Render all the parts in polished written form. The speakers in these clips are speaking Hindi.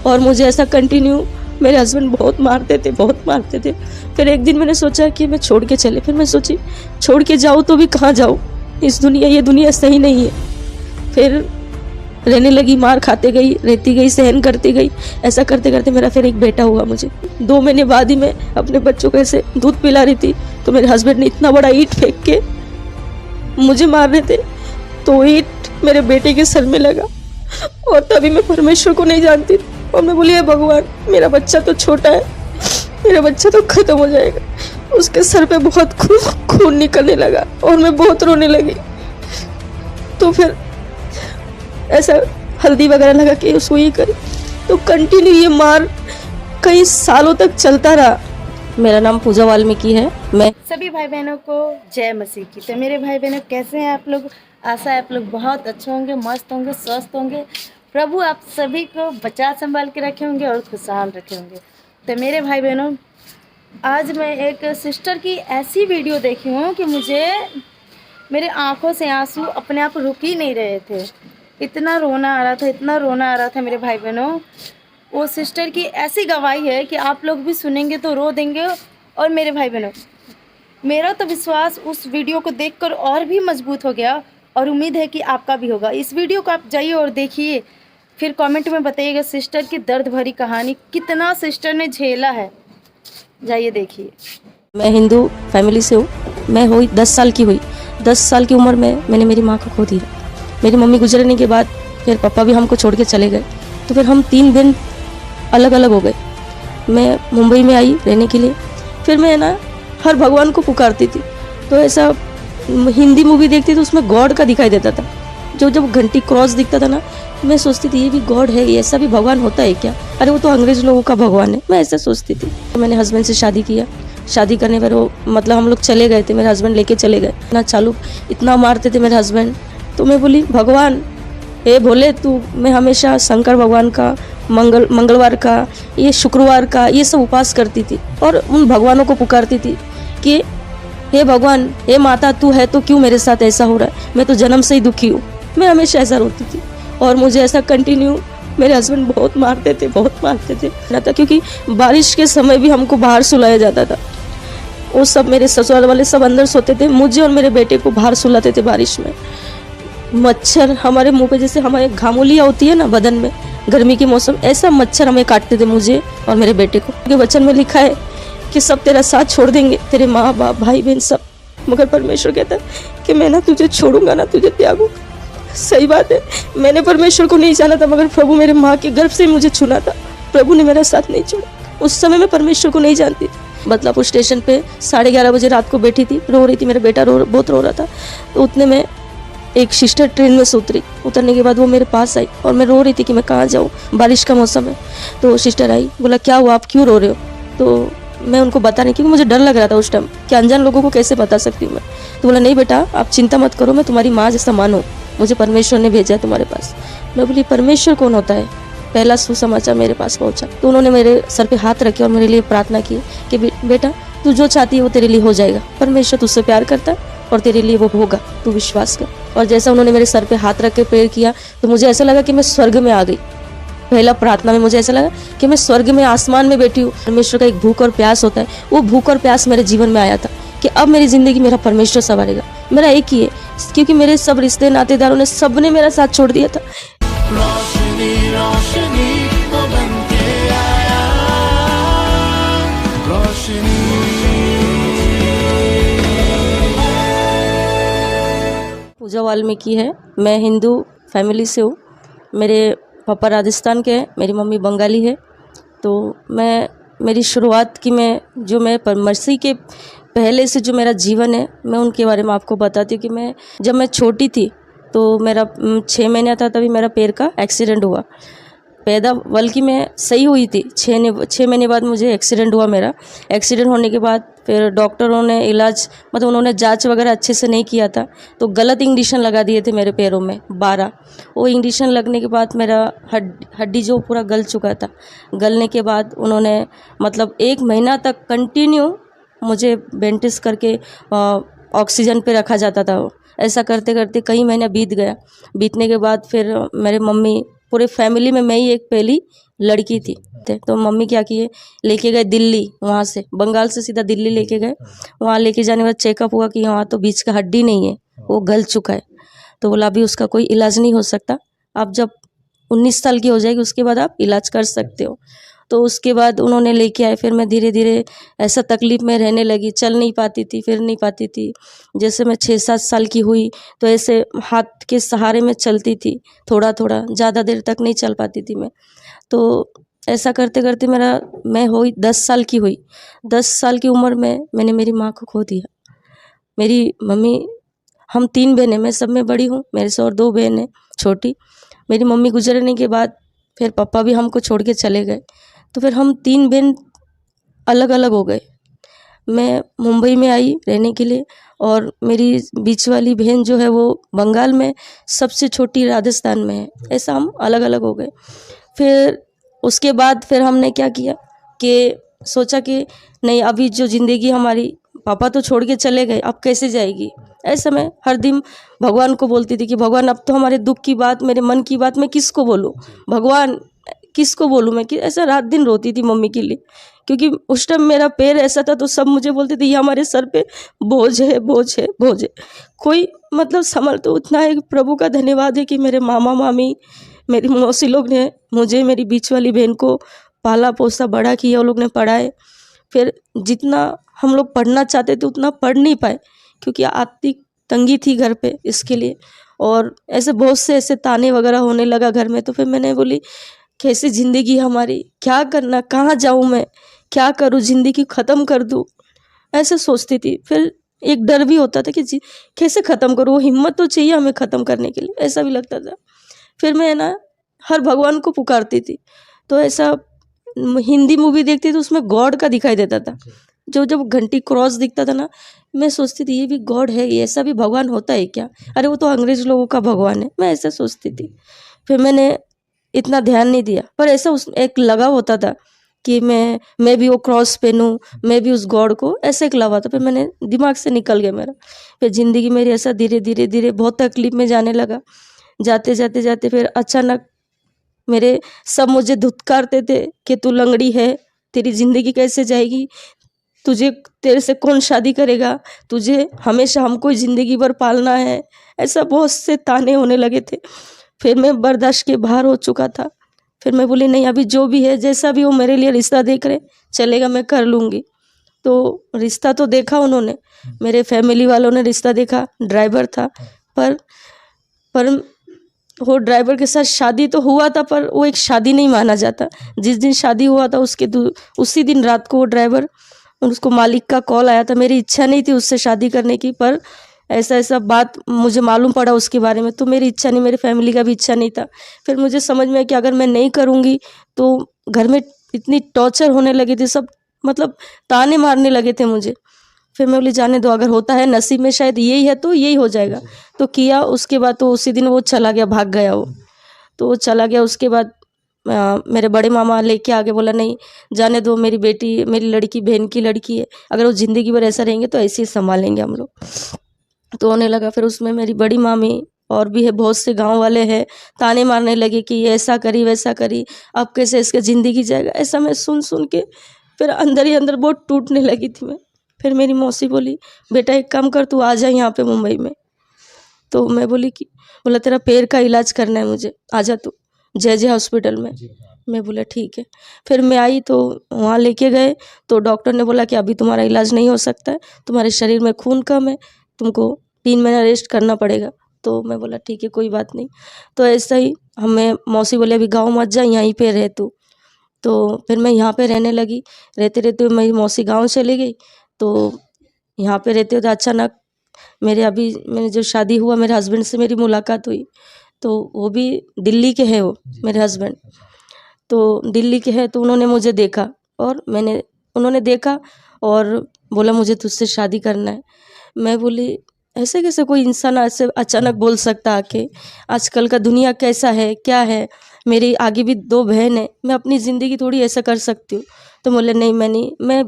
और मुझे ऐसा कंटिन्यू मेरे हस्बैंड बहुत मारते थे। फिर एक दिन मैंने सोचा कि मैं छोड़ के चले। फिर मैं सोची छोड़ के जाऊँ तो भी कहाँ जाऊँ, ये दुनिया सही नहीं है। फिर रहने लगी, मार खाते गई, रहती गई, सहन करती गई। ऐसा करते करते मेरा फिर एक बेटा हुआ मुझे। 2 महीने बाद ही मैं अपने बच्चों को ऐसे दूध पिला रही थी तो मेरे हस्बैंड ने इतना बड़ा ईंट फेंक के मुझे मार रहे थे, तो ईंट मेरे बेटे के सर में लगा। और तभी मैं परमेश्वर को नहीं जानती और मैं बोली, हे भगवान, मेरा बच्चा तो छोटा है, मेरा बच्चा तो खत्म हो जाएगा। उसके सर पे बहुत खून निकलने लगा और मैं बहुत रोने लगी। तो फिर ऐसा हल्दी वगैरह लगा के सुई करी, तो कंटिन्यू ये मार कई सालों तक चलता रहा। मेरा नाम पूजा वाल्मीकि है। मैं सभी भाई बहनों को जय मसीह की। तो मेरे भाई बहनों कैसे हैं आप लोग? आशा है आप लोग बहुत अच्छे होंगे, मस्त होंगे, स्वस्थ होंगे। प्रभु आप सभी को बचा संभाल के रखे होंगे और खुशहाल रखे होंगे। तो मेरे भाई बहनों, आज मैं एक सिस्टर की ऐसी वीडियो देखी हूँ कि मुझे मेरे आंखों से आंसू अपने आप रुक ही नहीं रहे थे। इतना रोना आ रहा था मेरे भाई बहनों। वो सिस्टर की ऐसी गवाही है कि आप लोग भी सुनेंगे तो रो देंगे। और मेरे भाई बहनों, मेरा तो विश्वास उस वीडियो को देखकर और भी मजबूत हो गया और उम्मीद है कि आपका भी होगा। इस वीडियो को आप जाइए और देखिए, फिर कमेंट में बताइएगा सिस्टर की दर्द भरी कहानी कितना सिस्टर ने झेला है। जाइए देखिए। मैं हिंदू फैमिली से हूँ। मैं हुई 10 साल की हुई। 10 साल की उम्र में मैंने मेरी माँ को खो दिया। मेरी मम्मी गुजरने के बाद फिर पापा भी हमको छोड़ के चले गए, तो फिर हम 3 दिन अलग अलग हो गए। मैं मुंबई में आई रहने के लिए। फिर मैं ना हर भगवान को पुकारती थी, तो ऐसा हिंदी मूवी देखती तो उसमें गॉड का दिखाई देता था। जब घंटी क्रॉस दिखता था ना, मैं सोचती थी ये भी गॉड है, ये ऐसा भी भगवान होता है क्या? अरे वो तो अंग्रेज लोगों का भगवान है, मैं ऐसा सोचती थी। तो मैंने हस्बैंड से शादी किया। शादी करने पर वो मतलब हम लोग चले गए थे, मेरे हस्बैंड लेके चले गए ना। चालू इतना मारते थे मेरे हस्बैंड, तो मैं बोली, भगवान हे भोले तू, मैं हमेशा शंकर भगवान का मंगलवार का, ये शुक्रवार का, ये सब उपवास करती थी और उन भगवानों को पुकारती थी कि हे भगवान, हे माता, तू है तो क्यों मेरे साथ ऐसा हो रहा है? मैं तो जन्म से ही दुखी हूँ। मैं हमेशा ऐसा रोती थी और मुझे ऐसा कंटिन्यू मेरे हस्बैंड बहुत मारते थे ना था, क्योंकि बारिश के समय भी हमको बाहर सुलाया जाता था। वो सब मेरे ससुराल वाले सब अंदर सोते थे, मुझे और मेरे बेटे को बाहर सुलाते थे बारिश में। मच्छर हमारे मुंह पे, जैसे हमारे घामोलियाँ होती है ना बदन में गर्मी के मौसम, ऐसा मच्छर हमें काटते थे, मुझे और मेरे बेटे को। क्योंकि वचन में लिखा है कि सब तेरा साथ छोड़ देंगे, तेरे माँ बाप भाई बहन सब, मगर परमेश्वर कहता है कि मैं ना तुझे छोड़ूंगा ना तुझे त्यागूंगा। सही बात है, मैंने परमेश्वर को नहीं जाना था, मगर प्रभु मेरे माँ के गर्भ से मुझे चुना था। प्रभु ने मेरा साथ नहीं छोड़ा। उस समय मैं परमेश्वर को नहीं जानती थी। बदलापुर स्टेशन पे 11:30 बजे रात को बैठी थी, रो रही थी, मेरा बेटा बहुत रो रहा था। तो उतने में एक सिस्टर ट्रेन में से उतरने के बाद वो मेरे पास आई और मैं रो रही थी कि मैं कहाँ जाऊँ, बारिश का मौसम है। तो वो सिस्टर आई, बोला क्या हुआ, आप क्यों रो रहे हो? तो मैं उनको बता नहीं, क्योंकि मुझे डर लग रहा था उस टाइम कि अनजान लोगों को कैसे बता सकती हूँ मैं। तो बोला नहीं बेटा, आप चिंता मत करो, मैं तुम्हारी माँ जैसा मानो, मुझे परमेश्वर ने भेजा है तुम्हारे पास। मैं बोली परमेश्वर कौन होता है? पहला सुसमाचार मेरे पास पहुँचा। तो उन्होंने मेरे सर पे हाथ रखे और मेरे लिए प्रार्थना की कि बेटा तू जो चाहती है वो तेरे लिए हो जाएगा, परमेश्वर तुझसे प्यार करता है और तेरे लिए वो होगा, तू विश्वास कर। और जैसा उन्होंने मेरे सर पे हाथ रख के प्रेयर किया, तो मुझे ऐसा लगा कि मैं स्वर्ग में आ गई। पहला प्रार्थना में मुझे ऐसा लगा कि मैं स्वर्ग में, आसमान में बैठी हूँ। परमेश्वर का एक भूख और प्यास होता है, वो भूख और प्यास मेरे जीवन में आया था कि अब मेरी जिंदगी मेरा परमेश्वर संवारेगा। मेरा एक ही है, क्योंकि मेरे सब रिश्ते नातेदारों ने, सब ने मेरा साथ छोड़ दिया था। रोशनी रोशनी तो बनके आया, रोशनी। पूजा वाल्मीकि है। मैं हिंदू फैमिली से हूँ। मेरे पापा राजस्थान के हैं, मेरी मम्मी बंगाली है। तो मेरी शुरुआत की मैं मसीह के पहले से जो मेरा जीवन है, मैं उनके बारे में आपको बताती हूँ कि जब मैं छोटी थी तो मेरा 6 महीने था, तभी मेरा पैर का एक्सीडेंट हुआ। बल्कि मैं सही हुई थी, 6 महीने बाद मुझे एक्सीडेंट हुआ। मेरा एक्सीडेंट होने के बाद फिर डॉक्टरों ने इलाज, मतलब उन्होंने जांच वगैरह अच्छे से नहीं किया था, तो गलत इंजेक्शन लगा दिए थे मेरे पैरों में 12। वो इंजेक्शन लगने के बाद मेरा हड्डी जो पूरा गल चुका था। गलने के बाद उन्होंने मतलब 1 महीना तक कंटिन्यू मुझे बेंटिस करके ऑक्सीजन पे रखा जाता था। ऐसा करते करते कई महीने बीत गया। बीतने के बाद फिर मेरे मम्मी, पूरे फैमिली में मैं ही एक पहली लड़की थी। तो मम्मी क्या किए, लेके गए दिल्ली, वहाँ से बंगाल से सीधा दिल्ली लेके गए। वहाँ लेके जाने के बाद चेकअप हुआ कि यहाँ तो बीच का हड्डी नहीं है, वो गल चुका है। तो बोला अभी उसका कोई इलाज नहीं हो सकता, आप जब 19 साल की हो जाएगी उसके बाद आप इलाज कर सकते हो। तो उसके बाद उन्होंने लेके आए। फिर मैं धीरे धीरे ऐसा तकलीफ में रहने लगी, चल नहीं पाती थी, फिर नहीं पाती थी। जैसे मैं 6-7 साल की हुई तो ऐसे हाथ के सहारे में चलती थी, थोड़ा थोड़ा, ज़्यादा देर तक नहीं चल पाती थी मैं। तो ऐसा करते करते मैं हुई 10 साल की हुई। 10 साल की उम्र में मैंने मेरी माँ को खो दिया। मेरी मम्मी, हम 3 बहनें, मैं सब में बड़ी हूँ, मेरे से और 2 बहन हैं छोटी। मेरी मम्मी गुजरने के बाद फिर पापा भी हमको छोड़ के चले गए। तो फिर हम 3 बहन अलग अलग हो गए। मैं मुंबई में आई रहने के लिए और मेरी बीच वाली बहन जो है वो बंगाल में, सबसे छोटी राजस्थान में है। ऐसा हम अलग अलग हो गए। फिर उसके बाद फिर हमने क्या किया कि सोचा कि नहीं, अभी जो ज़िंदगी हमारी, पापा तो छोड़ के चले गए, अब कैसे जाएगी। ऐसे मैं हर दिन भगवान को बोलती थी कि भगवान अब तो हमारे दुख की बात, मेरे मन की बात मैं किसको बोलूँ, भगवान किसको बोलूँ मैं, कि ऐसा रात दिन रोती थी मम्मी के लिए। क्योंकि उस टाइम मेरा पैर ऐसा था तो सब मुझे बोलते थे ये हमारे सर पे बोझ है, बोझ है, बोझ है। कोई मतलब संभल तो उतना है। प्रभु का धन्यवाद है कि मेरे मामा मामी, मेरी मौसी लोग ने मुझे, मेरी बीच वाली बहन को पाला पोसा बड़ा किया, वो लोग ने पढ़ाए। फिर जितना हम लोग पढ़ना चाहते थे उतना पढ़ नहीं पाए क्योंकि आर्थिक तंगी थी घर पे, इसके लिए। और ऐसे बहुत से ऐसे ताने वगैरह होने लगा घर में। तो फिर मैंने बोली कैसी ज़िंदगी हमारी, क्या करना, कहाँ जाऊँ मैं, क्या करूँ, ज़िंदगी ख़त्म कर दूँ, ऐसे सोचती थी। फिर एक डर भी होता था कि कैसे ख़त्म करूँ, वो हिम्मत तो चाहिए हमें ख़त्म करने के लिए, ऐसा भी लगता था। फिर मैं ना हर भगवान को पुकारती थी। तो ऐसा हिंदी मूवी देखती तो उसमें गॉड का दिखाई देता था। जब घंटी क्रॉस दिखता था ना, मैं सोचती थी ये भी गॉड है, ये ऐसा भी भगवान होता है क्या, अरे वो तो अंग्रेज लोगों का भगवान है, मैं ऐसा सोचती थी। फिर मैंने इतना ध्यान नहीं दिया, पर ऐसा उस एक लगाव होता था कि मैं भी वो क्रॉस पहनूं, मैं भी उस गॉड को, ऐसे एक लगा। तो फिर मैंने दिमाग से निकल गया मेरा। फिर ज़िंदगी मेरी ऐसा धीरे धीरे धीरे बहुत तकलीफ में जाने लगा। जाते जाते जाते फिर अचानक मेरे सब मुझे धुतकारते थे कि तू लंगड़ी है, तेरी ज़िंदगी कैसे जाएगी, तेरे से कौन शादी करेगा, तुझे हमेशा हमको ही ज़िंदगी भर पालना है। ऐसा बहुत से ताने होने लगे थे। फिर मैं बर्दाश्त के बाहर हो चुका था। फिर मैं बोली नहीं, अभी जो भी है, जैसा भी हो, मेरे लिए रिश्ता देख रहे चलेगा, मैं कर लूँगी। तो रिश्ता तो देखा उन्होंने, मेरे फैमिली वालों ने रिश्ता देखा, ड्राइवर था। पर वो ड्राइवर के साथ शादी तो हुआ था, पर वो एक शादी नहीं माना जाता। जिस दिन शादी हुआ था उसी दिन रात को वो ड्राइवर, उसको मालिक का कॉल आया था। मेरी इच्छा नहीं थी उससे शादी करने की, पर ऐसा ऐसा बात मुझे मालूम पड़ा उसके बारे में, तो मेरी इच्छा नहीं, मेरी फैमिली का भी इच्छा नहीं था। फिर मुझे समझ में आया कि अगर मैं नहीं करूँगी तो घर में इतनी टॉर्चर होने लगी थी, सब मतलब ताने मारने लगे थे मुझे। फिर मैं बोली जाने दो, अगर होता है नसीब में शायद यही है तो यही हो जाएगा। तो किया। उसके बाद तो उसी दिन वो चला गया, भाग गया वो। तो वो चला गया। उसके बाद मेरे बड़े मामा लेके आगे, बोला नहीं जाने दो, मेरी बेटी, मेरी लड़की, बहन की लड़की है, अगर वो ज़िंदगी भर ऐसा रहेंगे तो ऐसे ही संभालेंगे हम लोग। तो होने लगा। फिर उसमें मेरी बड़ी मामी और भी है, बहुत से गांव वाले हैं, ताने मारने लगे कि ये ऐसा करी वैसा करी, अब कैसे इसका ज़िंदगी जाएगा। ऐसा मैं सुन सुन के फिर अंदर ही अंदर बहुत टूटने लगी थी मैं। फिर मेरी मौसी बोली बेटा एक काम कर, तू आ जा यहाँ पे मुंबई में। तो मैं बोला तेरा पैर का इलाज करना है मुझे, आ जा तू जय हॉस्पिटल में। मैं बोला ठीक है। फिर मैं आई तो वहाँ लेके गए तो डॉक्टर ने बोला कि अभी तुम्हारा इलाज नहीं हो सकता है, तुम्हारे शरीर में खून कम है, तुमको 3 महीना रेस्ट करना पड़ेगा। तो मैं बोला ठीक है कोई बात नहीं। तो ऐसा ही हमें मौसी बोले अभी गाँव मत जा, यहीं पे रह तू। तो फिर मैं यहाँ पे रहने लगी। रहते रहते मेरी मौसी गाँव चली गई। तो यहाँ पे रहते होते अचानक मैंने जो शादी हुआ, मेरे हस्बैंड से मेरी मुलाकात हुई। तो वो भी दिल्ली के हैं, वो मेरे हस्बैंड तो दिल्ली के हैं। तो उन्होंने मुझे देखा और उन्होंने देखा और बोला मुझे तुझसे शादी करना है। मैं बोली ऐसे कैसे कोई इंसान ऐसे अचानक बोल सकता आके, आजकल का दुनिया कैसा है क्या है, मेरी आगे भी 2 बहन है, मैं अपनी ज़िंदगी थोड़ी ऐसा कर सकती हूँ। तो बोले नहीं मैं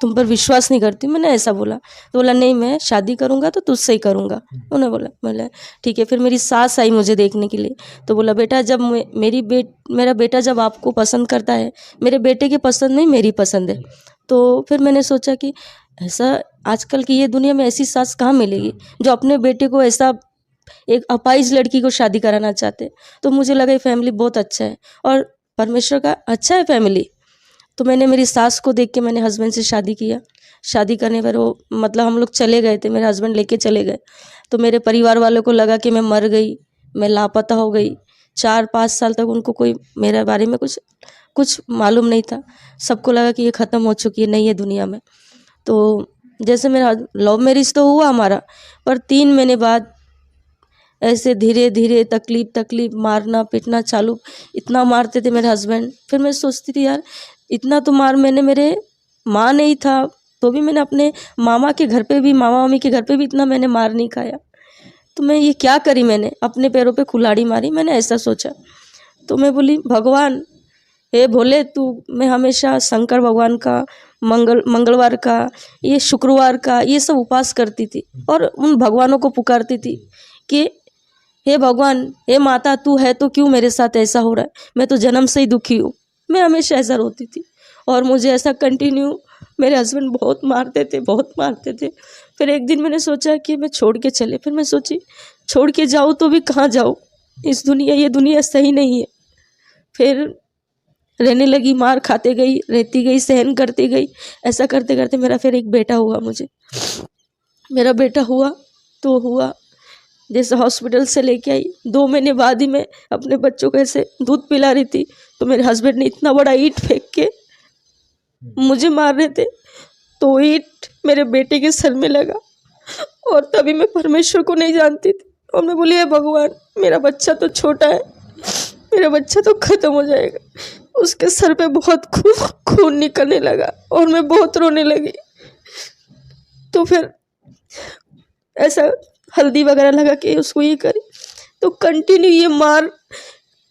तुम पर विश्वास नहीं करती हूँ, मैंने ऐसा बोला। तो बोला नहीं मैं शादी करूँगा तो तुझसे ही करूँगा। उन्होंने बोला ठीक है। फिर मेरी सास आई मुझे देखने के लिए, तो बोला बेटा जब मेरा बेटा जब आपको पसंद करता है, मेरे बेटे की पसंद नहीं मेरी पसंद है। तो फिर मैंने सोचा कि ऐसा आजकल की ये दुनिया में ऐसी सास कहाँ मिलेगी जो अपने बेटे को ऐसा एक अपाहिज लड़की को शादी कराना चाहते। तो मुझे लगा ये फैमिली बहुत अच्छा है और परमेश्वर का अच्छा है फैमिली। तो मैंने मेरी सास को देख के मैंने हस्बैंड से शादी किया। शादी करने पर वो मतलब हम लोग चले गए थे, मेरे हस्बैंड लेके चले गए। तो मेरे परिवार वालों को लगा कि मैं मर गई, मैं लापता हो गई। 4-5 साल तक उनको कोई मेरे बारे में कुछ मालूम नहीं था। सबको लगा कि ये ख़त्म हो चुकी है, नहीं है दुनिया में। तो जैसे मेरा लव मैरिज तो हुआ हमारा, पर 3 महीने बाद ऐसे धीरे धीरे तकलीफ मारना पीटना चालू। इतना मारते थे मेरे हस्बैंड। फिर मैं सोचती थी यार इतना तो मार मैंने, मेरे माँ नहीं था तो भी मैंने अपने मामा के घर पे भी, मामा मामी के घर पे भी इतना मैंने मार नहीं खाया। तो मैं ये क्या करी, मैंने अपने पैरों पे कुल्हाड़ी मारी, मैंने ऐसा सोचा। तो मैं बोली भगवान हे भोले तू, मैं हमेशा शंकर भगवान का मंगलवार का, ये शुक्रवार का, ये सब उपवास करती थी और उन भगवानों को पुकारती थी कि हे भगवान, हे माता तू है तो क्यों मेरे साथ ऐसा हो रहा है, मैं तो जन्म से ही दुखी हूँ। मैं हमेशा ऐसा रोती थी और मुझे ऐसा कंटिन्यू मेरे हस्बैंड बहुत मारते थे। फिर एक दिन मैंने सोचा कि मैं छोड़ के चले। फिर मैं सोची छोड़ के जाऊँ तो भी कहाँ जाऊँ, ये दुनिया सही नहीं है। फिर रहने लगी, मार खाते गई, रहती गई, सहन करती गई। ऐसा करते करते मेरा फिर एक बेटा हुआ। मेरा बेटा हुआ तो हुआ जैसे हॉस्पिटल से लेके आई, 2 महीने बाद ही मैं अपने बच्चों को ऐसे दूध पिला रही थी तो मेरे हस्बैंड ने इतना बड़ा ईंट फेंक के मुझे मार रहे थे। तो ईंट मेरे बेटे के सर में लगा और तभी मैं परमेश्वर को नहीं जानती थी और मैं बोली हे भगवान, मेरा बच्चा तो छोटा है, मेरा बच्चा तो ख़त्म हो जाएगा। उसके सर पे बहुत खून निकलने लगा और मैं बहुत रोने लगी। तो फिर ऐसा हल्दी वगैरह लगा के उसको ये करी। तो कंटिन्यू ये मार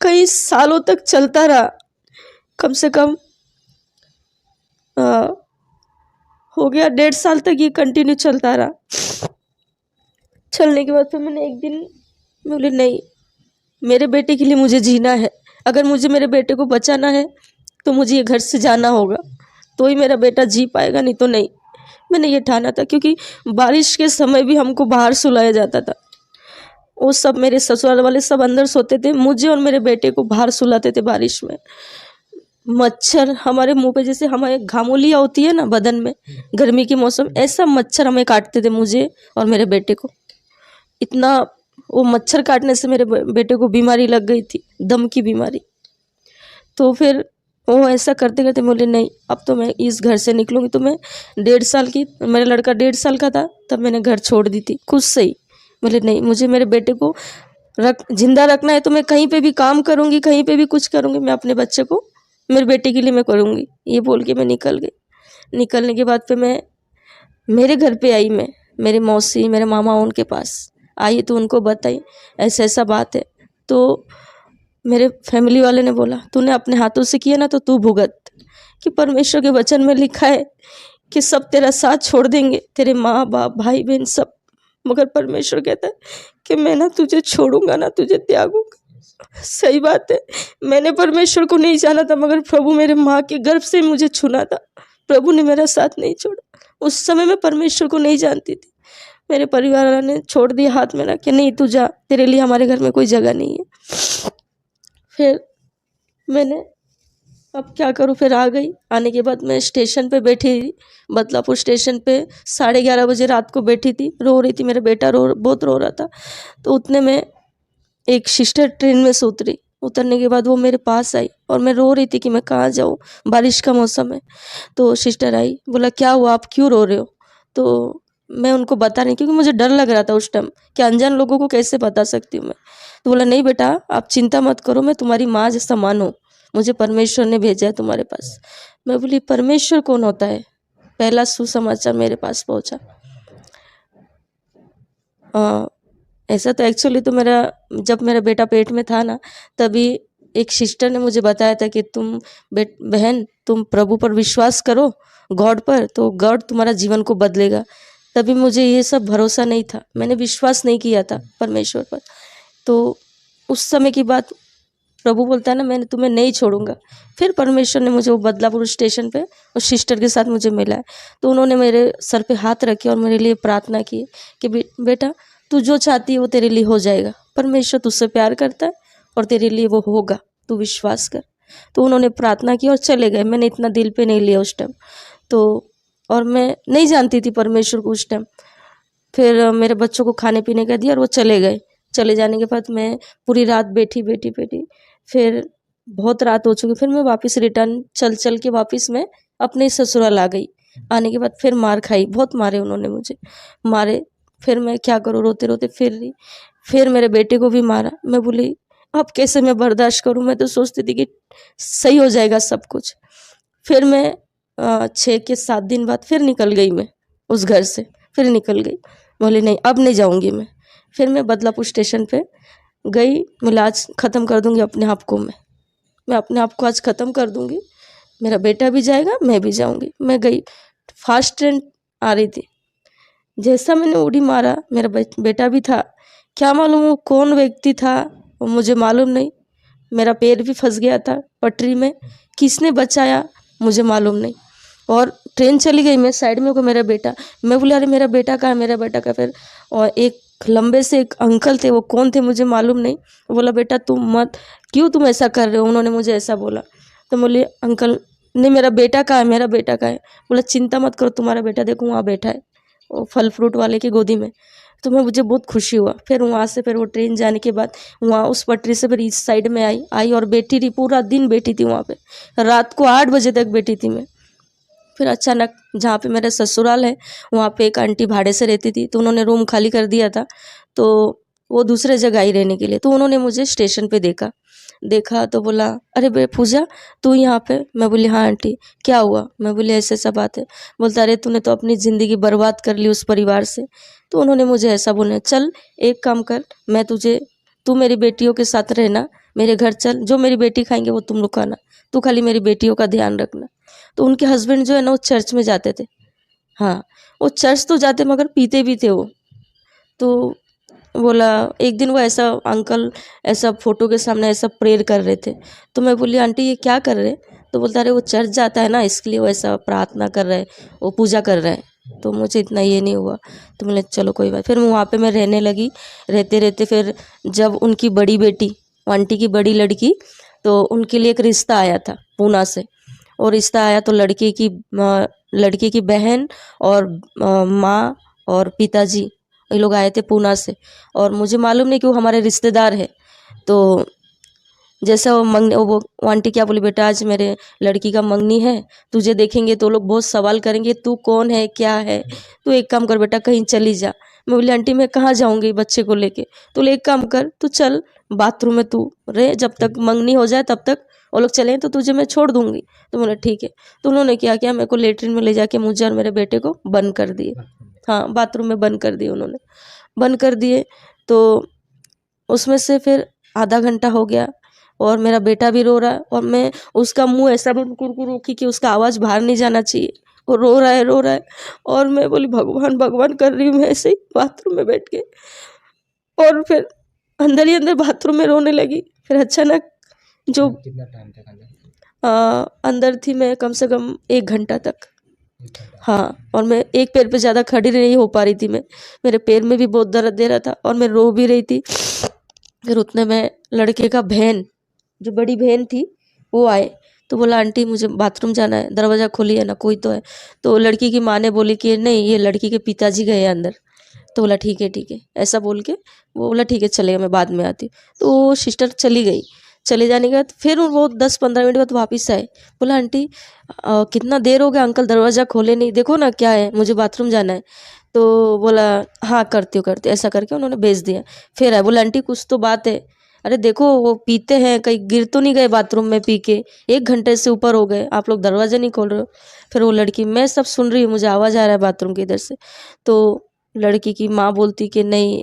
कई सालों तक चलता रहा। कम से कम हो गया 1.5 साल तक ये कंटिन्यू चलता रहा। चलने के बाद फिर मैंने एक दिन बोले नहीं, मेरे बेटे के लिए मुझे जीना है। अगर मुझे मेरे बेटे को बचाना है तो मुझे ये घर से जाना होगा, तो ही मेरा बेटा जी पाएगा, नहीं तो नहीं। मैंने ये ठाना था क्योंकि बारिश के समय भी हमको बाहर सुलाया जाता था। वो सब मेरे ससुराल वाले सब अंदर सोते थे, मुझे और मेरे बेटे को बाहर सुलाते थे बारिश में। मच्छर हमारे मुंह पे, जैसे हमारे घामोलियाँ होती है ना बदन में गर्मी के मौसम, ऐसा मच्छर हमें काटते थे मुझे और मेरे बेटे को। इतना वो मच्छर काटने से मेरे बेटे को बीमारी लग गई थी, दम की बीमारी। तो फिर वो ऐसा करते करते बोले नहीं, अब तो मैं इस घर से निकलूँगी। तो मैं 1.5 साल की, मेरा लड़का 1.5 साल का था तब मैंने घर छोड़ दी थी खुद से ही। बोले नहीं, मुझे मेरे बेटे को जिंदा रखना है तो मैं कहीं पे भी काम करूँगी, कहीं पे भी कुछ करूँगी, मैं अपने बच्चे को, मेरे बेटे के लिए मैं करूँगी। ये बोल के मैं निकल गई। निकलने के बाद फिर मैं मेरे घर पे आई, मैं मेरे मौसी मेरे मामा उनके पास आई तो उनको बताई ऐसा ऐसा बात है। तो मेरे फैमिली वाले ने बोला तूने अपने हाथों से किया ना तो तू भुगत, कि परमेश्वर के वचन में लिखा है कि सब तेरा साथ छोड़ देंगे, तेरे माँ बाप भाई बहन सब, मगर परमेश्वर कहता है कि मैं ना तुझे छोड़ूंगा ना तुझे त्यागूंगा। सही बात है, मैंने परमेश्वर को नहीं जाना था मगर प्रभु मेरे माँ के गर्भ से मुझे छूना था। प्रभु ने मेरा साथ नहीं छोड़ा। उस समय मैं परमेश्वर को नहीं जानती थी। मेरे परिवार वालों ने छोड़ दिया हाथ में कि नहीं तू जा, तेरे लिए हमारे घर में कोई जगह नहीं है। फिर मैंने अब क्या करूँ, फिर आ गई। आने के बाद मैं स्टेशन पे बैठी, बदलापुर स्टेशन पे 11:30 बजे रात को बैठी थी, रो रही थी, मेरा बेटा बहुत रो रहा था। तो उतने में एक सिस्टर ट्रेन में से उतरी। उतरने के बाद वो मेरे पास आई और मैं रो रही थी कि मैं कहाँ जाऊँ, बारिश का मौसम है। तो सिस्टर आई, बोला क्या हुआ, आप क्यों रो रहे हो। तो मैं उनको बता नहीं, क्योंकि मुझे डर लग रहा था उस टाइम कि अनजान लोगों को कैसे बता सकती हूँ मैं। तो बोला नहीं बेटा आप चिंता मत करो, मैं तुम्हारी माँ जैसा मानो, मुझे परमेश्वर ने भेजा है तुम्हारे पास। मैं बोली परमेश्वर कौन होता है। पहला सुसमाचार मेरे पास पहुँचा। अ, ऐसा तो एक्चुअली तो जब मेरा बेटा पेट में था ना, तभी एक सिस्टर ने मुझे बताया था कि बहन तुम प्रभु पर विश्वास करो, गॉड पर, तो गॉड तुम्हारा जीवन को बदलेगा। तभी मुझे ये सब भरोसा नहीं था, मैंने विश्वास नहीं किया था परमेश्वर पर। तो उस समय की बात, प्रभु बोलता है ना मैंने तुम्हें नहीं छोड़ूंगा। फिर परमेश्वर ने मुझे वो बदलापुर स्टेशन पे उस सिस्टर के साथ मुझे मिला है। तो उन्होंने मेरे सर पे हाथ रखे और मेरे लिए प्रार्थना की कि बेटा तू जो चाहती है वो तेरे लिए हो जाएगा, परमेश्वर तुझसे प्यार करता है और तेरे लिए वो होगा, तू विश्वास कर। तो उन्होंने प्रार्थना की और चले गए। मैंने इतना दिल पे नहीं लिया उस टाइम तो, और मैं नहीं जानती थी परमेश्वर को उस टाइम। फिर मेरे बच्चों को खाने पीने का दिया और वो चले गए। चले जाने के बाद मैं पूरी रात बैठी बैठी बैठी, फिर बहुत रात हो चुकी। फिर मैं वापस रिटर्न चल के वापस मैं अपने ससुराल आ गई। आने के बाद फिर मार खाई, बहुत मारे उन्होंने मुझे, मारे। फिर मैं क्या करूँ, रोते रोते फिर रही। फिर मेरे बेटे को भी मारा। मैं बोली अब कैसे मैं बर्दाश्त करूँ, मैं तो सोचती थी कि सही हो जाएगा सब कुछ। फिर मैं 6 के 7 दिन बाद फिर निकल गई, मैं उस घर से फिर निकल गई। बोली नहीं अब नहीं जाऊँगी मैं। फिर मैं बदलापुर स्टेशन पे गई, बोला आज ख़त्म कर दूँगी अपने आप को, मैं अपने आप को आज ख़त्म कर दूँगी, मेरा बेटा भी जाएगा मैं भी जाऊँगी। मैं गई, फास्ट ट्रेन आ रही थी, जैसा मैंने उड़ी मारा मेरा बेटा भी था। क्या मालूम वो कौन व्यक्ति था, वो मुझे मालूम नहीं। मेरा पैर भी फंस गया था पटरी में, किसने बचाया मुझे मालूम नहीं। और ट्रेन चली गई, मैं साइड में को मेरा बेटा, मैं बोला अरे मेरा बेटा कहाँ है, मेरा बेटा का। फिर और एक लंबे से एक अंकल थे, वो कौन थे मुझे मालूम नहीं। वो बोला बेटा तुम मत, क्यों तुम ऐसा कर रहे हो, उन्होंने मुझे ऐसा बोला। तो बोले अंकल नहीं मेरा बेटा कहाँ है, मेरा बेटा कहाँ है। बोला चिंता मत करो तुम्हारा बेटा देखो वहाँ बैठा है, वो फल फ्रूट वाले की गोदी में। तो मुझे बहुत खुशी हुआ। फिर वहाँ से फिर वो ट्रेन जाने के बाद वहाँ उस पटरी से फिर इस साइड में आई और बैठी रही, पूरा दिन बैठी थी वहाँ पे, रात को 8 बजे तक बैठी थी मैं। फिर अचानक जहाँ पे मेरा ससुराल है वहाँ पे एक आंटी भाड़े से रहती थी, तो उन्होंने रूम खाली कर दिया था, तो वो दूसरे जगह आई रहने के लिए। तो उन्होंने मुझे स्टेशन पे देखा तो बोला अरे बे पूजा तू यहाँ पे। मैं बोली हाँ आंटी क्या हुआ। मैं बोली ऐसे ऐसा बात है। बोलता अरे तूने तो अपनी ज़िंदगी बर्बाद कर ली उस परिवार से। तो उन्होंने मुझे ऐसा बोला चल एक काम कर, मैं तू मेरी बेटियों के साथ रहना, मेरे घर चल, जो मेरी बेटी खाएंगे वो तुम लोग खाना, तू खाली मेरी बेटियों का ध्यान रखना। तो उनके हस्बैंड जो है ना वो चर्च में जाते थे। हाँ वो चर्च तो जाते मगर पीते भी थे वो। तो बोला एक दिन वो ऐसा अंकल ऐसा फ़ोटो के सामने ऐसा प्रेयर कर रहे थे। तो मैं बोली आंटी ये क्या कर रहे हैं। तो बोलता अरे वो चर्च जाता है ना इसके लिए वो ऐसा प्रार्थना कर रहा है, वो पूजा कर रहा है। तो मुझे इतना ये नहीं हुआ। तो बोले चलो कोई बात। फिर वहाँ पे मैं रहने लगी। रहते रहते फिर जब उनकी बड़ी बेटी, आंटी की बड़ी लड़की, तो उनके लिए एक रिश्ता आया था पूना से। और रिश्ता आया तो लड़की की बहन और माँ और पिताजी ये लोग आए थे पूना से। और मुझे मालूम नहीं कि वो हमारे रिश्तेदार है। तो जैसा वो आंटी क्या बोली बेटा आज मेरे लड़की का मंगनी है, तुझे देखेंगे तो लोग बहुत सवाल करेंगे तू कौन है क्या है, तू एक काम कर बेटा कहीं चली जा। मैं बोली आंटी मैं कहाँ जाऊँगी बच्चे को लेके। तो एक काम कर तू चल बाथरूम में तू रहे, जब तक मंगनी हो जाए तब तक वो लोग चलें तो तुझे मैं छोड़ दूँगी। तो बोले ठीक है। तो उन्होंने क्या किया, मेरे को लेटरिन में ले जाके मुझे और मेरे बेटे को बंद कर दिए। हाँ बाथरूम में बंद कर दिए उन्होंने, बंद कर दिए। तो उसमें से फिर आधा घंटा हो गया और मेरा बेटा भी रो रहा है और मैं उसका मुंह ऐसा बंद कुरकुर रखी कि उसका आवाज़ बाहर नहीं जाना चाहिए। वो रो रहा है और मैं बोली भगवान भगवान कर रही हूँ मैं ऐसे ही बाथरूम में बैठ के। और फिर अंदर ही अंदर बाथरूम में रोने लगी। फिर अचानक जो कितना टाइम तक अंदर? अंदर थी मैं कम से कम 1 घंटा तक। हाँ और मैं एक पैर पे ज़्यादा खड़ी नहीं हो पा रही थी, मैं मेरे पैर में भी बहुत दर्द दे रहा था और मैं रो भी रही थी। फिर उतने में लड़के का बहन, जो बड़ी बहन थी, वो आए। तो बोला आंटी मुझे बाथरूम जाना है, दरवाज़ा खोलिए ना कोई तो है। तो लड़की की माँ ने बोली कि नहीं ये लड़की के पिताजी गए हैं अंदर। तो बोला ठीक है ऐसा बोल के वो बोला ठीक है चलेगा मैं बाद में आती। तो वो सिस्टर चली गई। चले जाने के बाद फिर वो 10-15 मिनट बाद वापस आए। बोला आंटी कितना देर हो गया अंकल दरवाज़ा खोले नहीं, देखो ना क्या है मुझे बाथरूम जाना है। तो बोला हाँ करती हूँ ऐसा करके उन्होंने भेज दिया। फिर आए, बोला आंटी कुछ तो बात है। अरे देखो वो पीते हैं, कहीं गिर तो नहीं गए बाथरूम में पी के, 1 घंटे से ऊपर हो गए आप लोग दरवाज़ा नहीं खोल रहे हो। फिर वो लड़की, मैं सब सुन रही हूँ, मुझे आवाज़ आ रहा है बाथरूम के इधर से। तो लड़की की माँ बोलती कि नहीं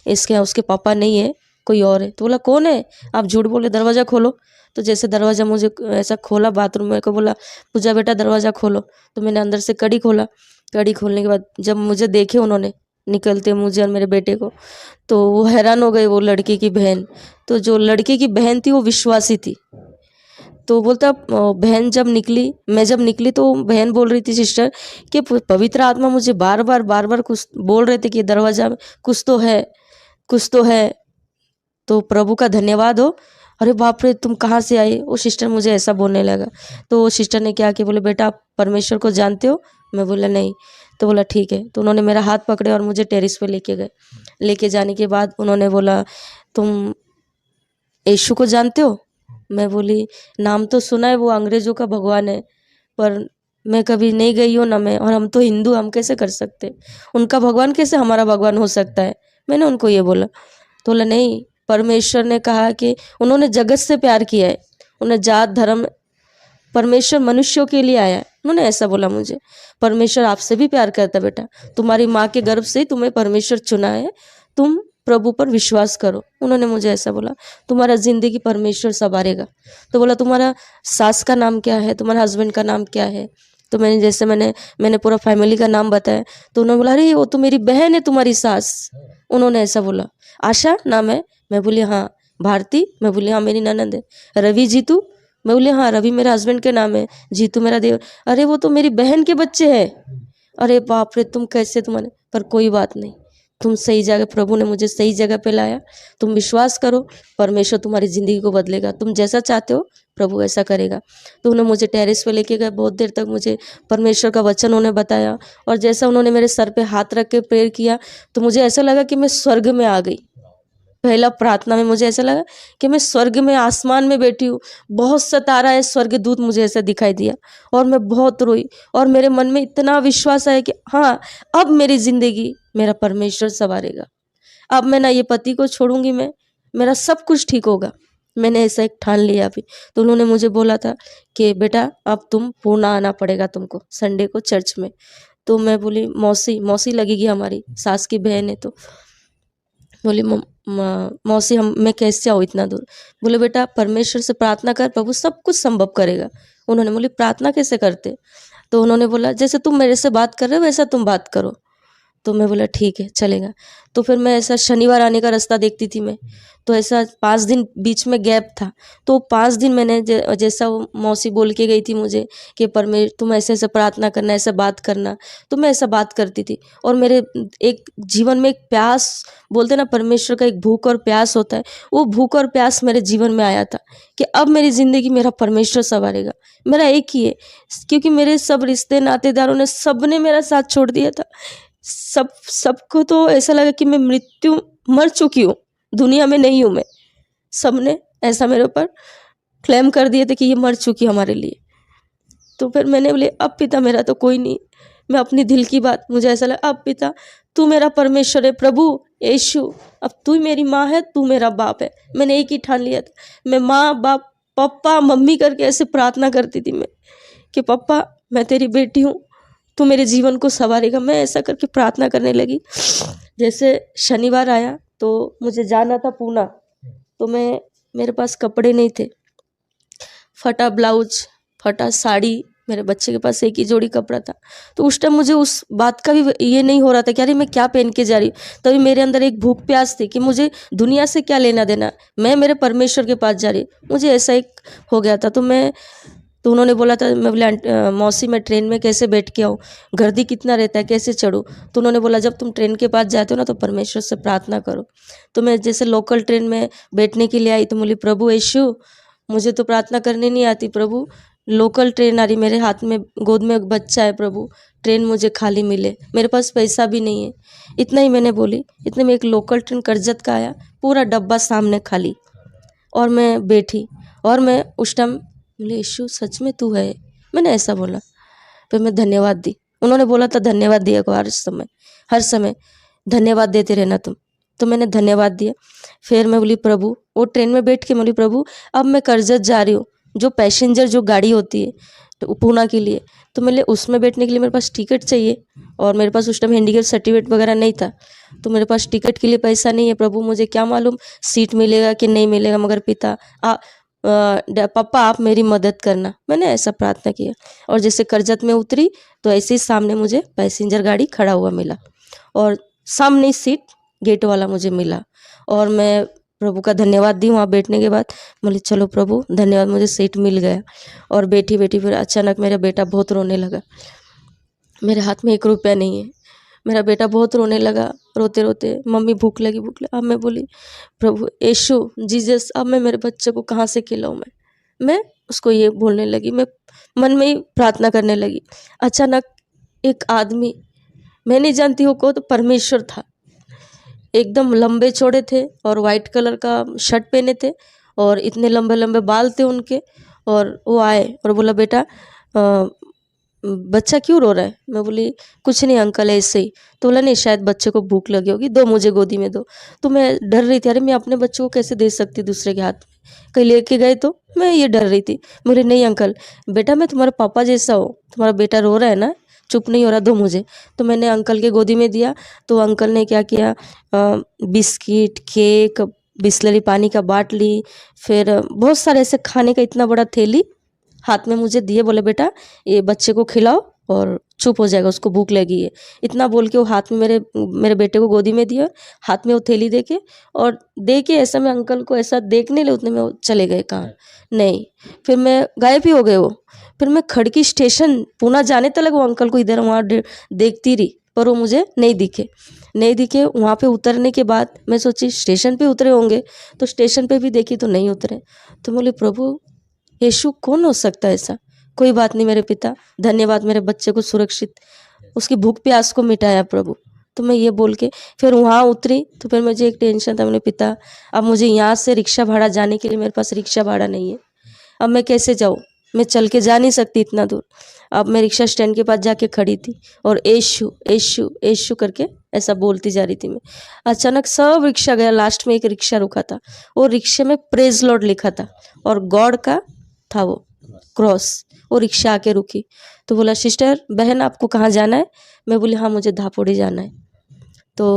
इसके उसके पापा नहीं है, कोई और है। तो बोला कौन है, आप झूठ बोले, दरवाज़ा खोलो। तो जैसे दरवाज़ा मुझे ऐसा खोला बाथरूम में, को बोला पूजा बेटा दरवाज़ा खोलो। तो मैंने अंदर से कड़ी खोला। कड़ी खोलने के बाद जब मुझे देखे उन्होंने निकलते, मुझे और मेरे बेटे को, तो वो हैरान हो गए, वो लड़की की बहन। तो जो लड़के की बहन थी वो विश्वासी थी। तो बोलता बहन जब निकली, मैं जब निकली तो बहन बोल रही थी सिस्टर कि पवित्र आत्मा मुझे बार बार कुछ बोल रहे थे कि दरवाजा में कुछ तो है, कुछ तो है। तो प्रभु का धन्यवाद हो। अरे बाप रे तुम कहाँ से आई, वो सिस्टर मुझे ऐसा बोलने लगा। तो वो सिस्टर ने क्या किया, बोले बेटा आप परमेश्वर को जानते हो। मैं बोला नहीं। तो बोला ठीक है। तो उन्होंने मेरा हाथ पकड़े और मुझे टेरिस पे लेके गए। लेके जाने के बाद उन्होंने बोला तुम यीशु को जानते हो। मैं बोली नाम तो सुना है, वो अंग्रेजों का भगवान है, पर मैं कभी नहीं गई हूँ ना मैं, और हम तो हिंदू, हम कैसे कर सकते, उनका भगवान कैसे हमारा भगवान हो सकता है। मैंने उनको ये बोला। तो बोला नहीं, परमेश्वर ने कहा कि उन्होंने जगत से प्यार किया है, उन्हें जात धर्म, परमेश्वर मनुष्यों के लिए आया है। उन्होंने ऐसा बोला मुझे, परमेश्वर आपसे भी प्यार करता बेटा, तुम्हारी माँ के गर्भ से ही तुम्हें परमेश्वर चुना है, तुम प्रभु पर विश्वास करो। उन्होंने मुझे ऐसा बोला, तुम्हारा जिंदगी परमेश्वर संवारेगा। तो बोला तुम्हारा सास का नाम क्या है, तुम्हारे हस्बैंड का नाम क्या है। तो मैंने पूरा फैमिली का नाम बताया। तो उन्होंने बोला अरे वो तो मेरी बहन है तुम्हारी सास। उन्होंने ऐसा बोला, आशा नाम है। मैं बोली हाँ। भारती, मैं बोली हाँ मेरी ननद है। रवि जीतू, मैं बोली हाँ रवि मेरे हस्बैंड के नाम है, जीतू मेरा देवर। अरे वो तो मेरी बहन के बच्चे हैं। अरे बाप रे तुम कैसे, तुम्हारे, पर कोई बात नहीं, तुम सही जगह, प्रभु ने मुझे सही जगह पे लाया। तुम विश्वास करो, परमेश्वर तुम्हारी ज़िंदगी को बदलेगा, तुम जैसा चाहते हो प्रभु ऐसा करेगा। तो उन्होंने मुझे टेरेस पे लेके गए, बहुत देर तक मुझे परमेश्वर का वचन उन्होंने बताया। और जैसा उन्होंने मेरे सर पे हाथ रख के प्रेयर किया तो मुझे ऐसा लगा कि मैं स्वर्ग में आ गई। पहला प्रार्थना में मुझे ऐसा लगा कि मैं स्वर्ग में, आसमान में बैठी हूँ, बहुत सितारा है, स्वर्गदूत मुझे ऐसा दिखाई दिया। और मैं बहुत रोई और मेरे मन में इतना विश्वास आया कि हाँ अब मेरी ज़िंदगी मेरा परमेश्वर संवारेगा। अब मैं ना ये पति को छोड़ूंगी, मैं, मेरा सब कुछ ठीक होगा। मैंने ऐसा एक ठान लिया अभी। तो उन्होंने मुझे बोला था कि बेटा अब तुम पूना आना पड़ेगा तुमको संडे को चर्च में। तो मैं बोली मौसी लगेगी, हमारी सास की बहन है। तो बोली मौसी मैं कैसे आऊँ इतना दूर। बोले बेटा परमेश्वर से प्रार्थना कर, प्रभु सब कुछ संभव करेगा। उन्होंने बोली प्रार्थना कैसे करते। तो उन्होंने बोला जैसे तुम मेरे से बात कर रहे हो वैसा तुम बात करो। तो मैं बोला ठीक है चलेगा। तो फिर मैं ऐसा शनिवार आने का रास्ता देखती थी मैं, तो ऐसा 5 दिन बीच में गैप था। तो 5 दिन मैंने जैसा वो मौसी बोल के गई थी मुझे कि तुम ऐसे ऐसे प्रार्थना करना, ऐसे बात करना, तो मैं ऐसा बात करती थी। और मेरे एक जीवन में एक प्यास, बोलते ना परमेश्वर का एक भूख और प्यास होता है, वो भूख और प्यास मेरे जीवन में आया था कि अब मेरी ज़िंदगी मेरा परमेश्वर संवारेगा। मेरा एक ही है, क्योंकि मेरे सब रिश्ते नातेदारों ने, सब ने मेरा साथ छोड़ दिया था। सबको तो ऐसा लगा कि मैं मर चुकी हूँ, दुनिया में नहीं हूँ मैं। सबने ऐसा मेरे ऊपर क्लेम कर दिए थे कि ये मर चुकी हमारे लिए। तो फिर मैंने बोले अब पिता मेरा तो कोई नहीं, मैं अपनी दिल की बात, मुझे ऐसा लगा अब पिता तू मेरा परमेश्वर है, प्रभु यीशु अब तू मेरी माँ है, तू मेरा बाप है। मैंने एक ही ठान लिया था, मैं माँ बाप पप्पा मम्मी करके ऐसे प्रार्थना करती थी मैं कि पप्पा मैं तेरी बेटी हूँ, तू मेरे जीवन को संवारेगा। मैं ऐसा करके प्रार्थना करने लगी। जैसे शनिवार आया तो मुझे जाना था पूना। तो मेरे पास कपड़े नहीं थे, फटा ब्लाउज, फटा साड़ी, मेरे बच्चे के पास एक ही जोड़ी कपड़ा था। तो उस टाइम मुझे उस बात का भी ये नहीं हो रहा था कि अरे मैं क्या पहन के जा रही हूँ। तभी मेरे अंदर एक भूख प्यास थी कि मुझे दुनिया से क्या लेना देना, मैं मेरे परमेश्वर के पास जा रही हूँ। मुझे ऐसा एक हो गया था। तो उन्होंने बोला था, मैं बोले मौसी मैं ट्रेन में कैसे बैठ के आऊँ, गर्दी कितना रहता है, कैसे चढ़ूँ। तो उन्होंने बोला जब तुम ट्रेन के पास जाते हो ना तो परमेश्वर से प्रार्थना करो। तो मैं जैसे लोकल ट्रेन में बैठने के लिए आई तो बोली प्रभु यीशु मुझे तो प्रार्थना करने नहीं आती, प्रभु लोकल ट्रेन आ रही, मेरे हाथ में गोद में एक बच्चा है, प्रभु ट्रेन मुझे खाली मिले, मेरे पास पैसा भी नहीं है। इतना ही मैंने बोली। इतने में एक लोकल ट्रेन करजत का आया, पूरा डब्बा सामने खाली, और मैं बैठी। और मैं उस टाइम बोले यीशु सच में तू है, मैंने ऐसा बोला। फिर मैं धन्यवाद दी। उन्होंने बोला था धन्यवाद दिया को हर समय धन्यवाद देते रहना तुम। तो मैंने धन्यवाद दिया। फिर मैं बोली प्रभु, वो ट्रेन में बैठ के बोली प्रभु अब मैं करजत जा रही हूँ, जो पैसेंजर जो गाड़ी होती है तो पूना के लिए। तो मेरे लिए उसमें बैठने के लिए मेरे पास टिकट चाहिए और मेरे पास उस टाइम हैंडीकैप सर्टिफिकेट वगैरह नहीं था, तो मेरे पास टिकट के लिए पैसा नहीं है। प्रभु मुझे क्या मालूम सीट मिलेगा कि नहीं मिलेगा, मगर पिता पापा आप मेरी मदद करना, मैंने ऐसा प्रार्थना किया। और जैसे करजत में उतरी तो ऐसे ही सामने मुझे पैसेंजर गाड़ी खड़ा हुआ मिला और सामने सीट गेट वाला मुझे मिला और मैं प्रभु का धन्यवाद दी। वहाँ बैठने के बाद बोले चलो प्रभु धन्यवाद, मुझे सीट मिल गया। और बैठी बैठी फिर अचानक मेरा बेटा बहुत रोने लगा। मेरे हाथ में 1 रुपया नहीं है। मेरा बेटा बहुत रोने लगा, रोते रोते मम्मी भूख लगी भूख लगी। अब मैं बोली प्रभु यीशु जीसस, अब मैं मेरे बच्चे को कहाँ से खिलाऊँ। मैं उसको ये बोलने लगी, मैं मन में ही प्रार्थना करने लगी। अचानक एक आदमी, मैं नहीं जानती हूँ को, तो परमेश्वर था, एकदम लंबे चौड़े थे और वाइट कलर का शर्ट पहने थे और इतने लंबे लंबे बाल थे उनके। और वो आए और बोला बेटा बच्चा क्यों रो रहा है। मैं बोली कुछ नहीं अंकल ऐसे ही। तो बोला नहीं शायद बच्चे को भूख लगी होगी, दो मुझे गोदी में दो। तो मैं डर रही थी, अरे मैं अपने बच्चों को कैसे दे सकती दूसरे के हाथ में, कहीं लेके गए तो, मैं ये डर रही थी। बोले नहीं अंकल बेटा मैं तुम्हारा पापा जैसा हूँ, तुम्हारा बेटा रो रहा है ना, चुप नहीं हो रहा, दो मुझे। तो मैंने अंकल के गोदी में दिया। तो अंकल ने क्या किया, बिस्किट, केक, बिस्लरी पानी का बाटली, फिर बहुत सारे ऐसे खाने का इतना बड़ा थैली हाथ में मुझे दिए। बोले बेटा ये बच्चे को खिलाओ और चुप हो जाएगा, उसको भूख लगी है। इतना बोल के वो हाथ में मेरे बेटे को गोदी में दिया, हाथ में वो थैली देके और दे के ऐसा मैं अंकल को ऐसा देखने ले, उतने में वो चले गए कहाँ नहीं। फिर मैं गायब ही हो गए वो। फिर मैं खड़की स्टेशन पूना जाने तक वो अंकल को इधर वहाँ देखती रही, पर वो मुझे नहीं दिखे। वहाँ पे उतरने के बाद मैं सोची स्टेशन पे उतरे होंगे, तो स्टेशन पे भी देखी तो नहीं उतरे। तो बोले प्रभु यीशु कौन हो सकता है ऐसा। कोई बात नहीं मेरे पिता, धन्यवाद मेरे बच्चे को सुरक्षित, उसकी भूख प्यास को मिटाया प्रभु। तो मैं ये बोल के फिर वहाँ उतरी। तो फिर मुझे एक टेंशन था, मैंने पिता अब मुझे यहाँ से रिक्शा भाड़ा जाने के लिए मेरे पास रिक्शा भाड़ा नहीं है, अब मैं कैसे जाऊँ, मैं चल के जा नहीं सकती इतना दूर। अब मैं रिक्शा स्टैंड के पास जाके खड़ी थी और यीशु यीशु यीशु करके ऐसा बोलती जा रही थी मैं। अचानक सब रिक्शा गया, लास्ट में एक रिक्शा रुका था, वो रिक्शे में प्रेज लॉर्ड लिखा था और गॉड का था वो क्रॉस। वो रिक्शा आके रुकी तो बोला सिस्टर बहन आपको कहाँ जाना है। मैं बोली हाँ मुझे धापोड़ी जाना है। तो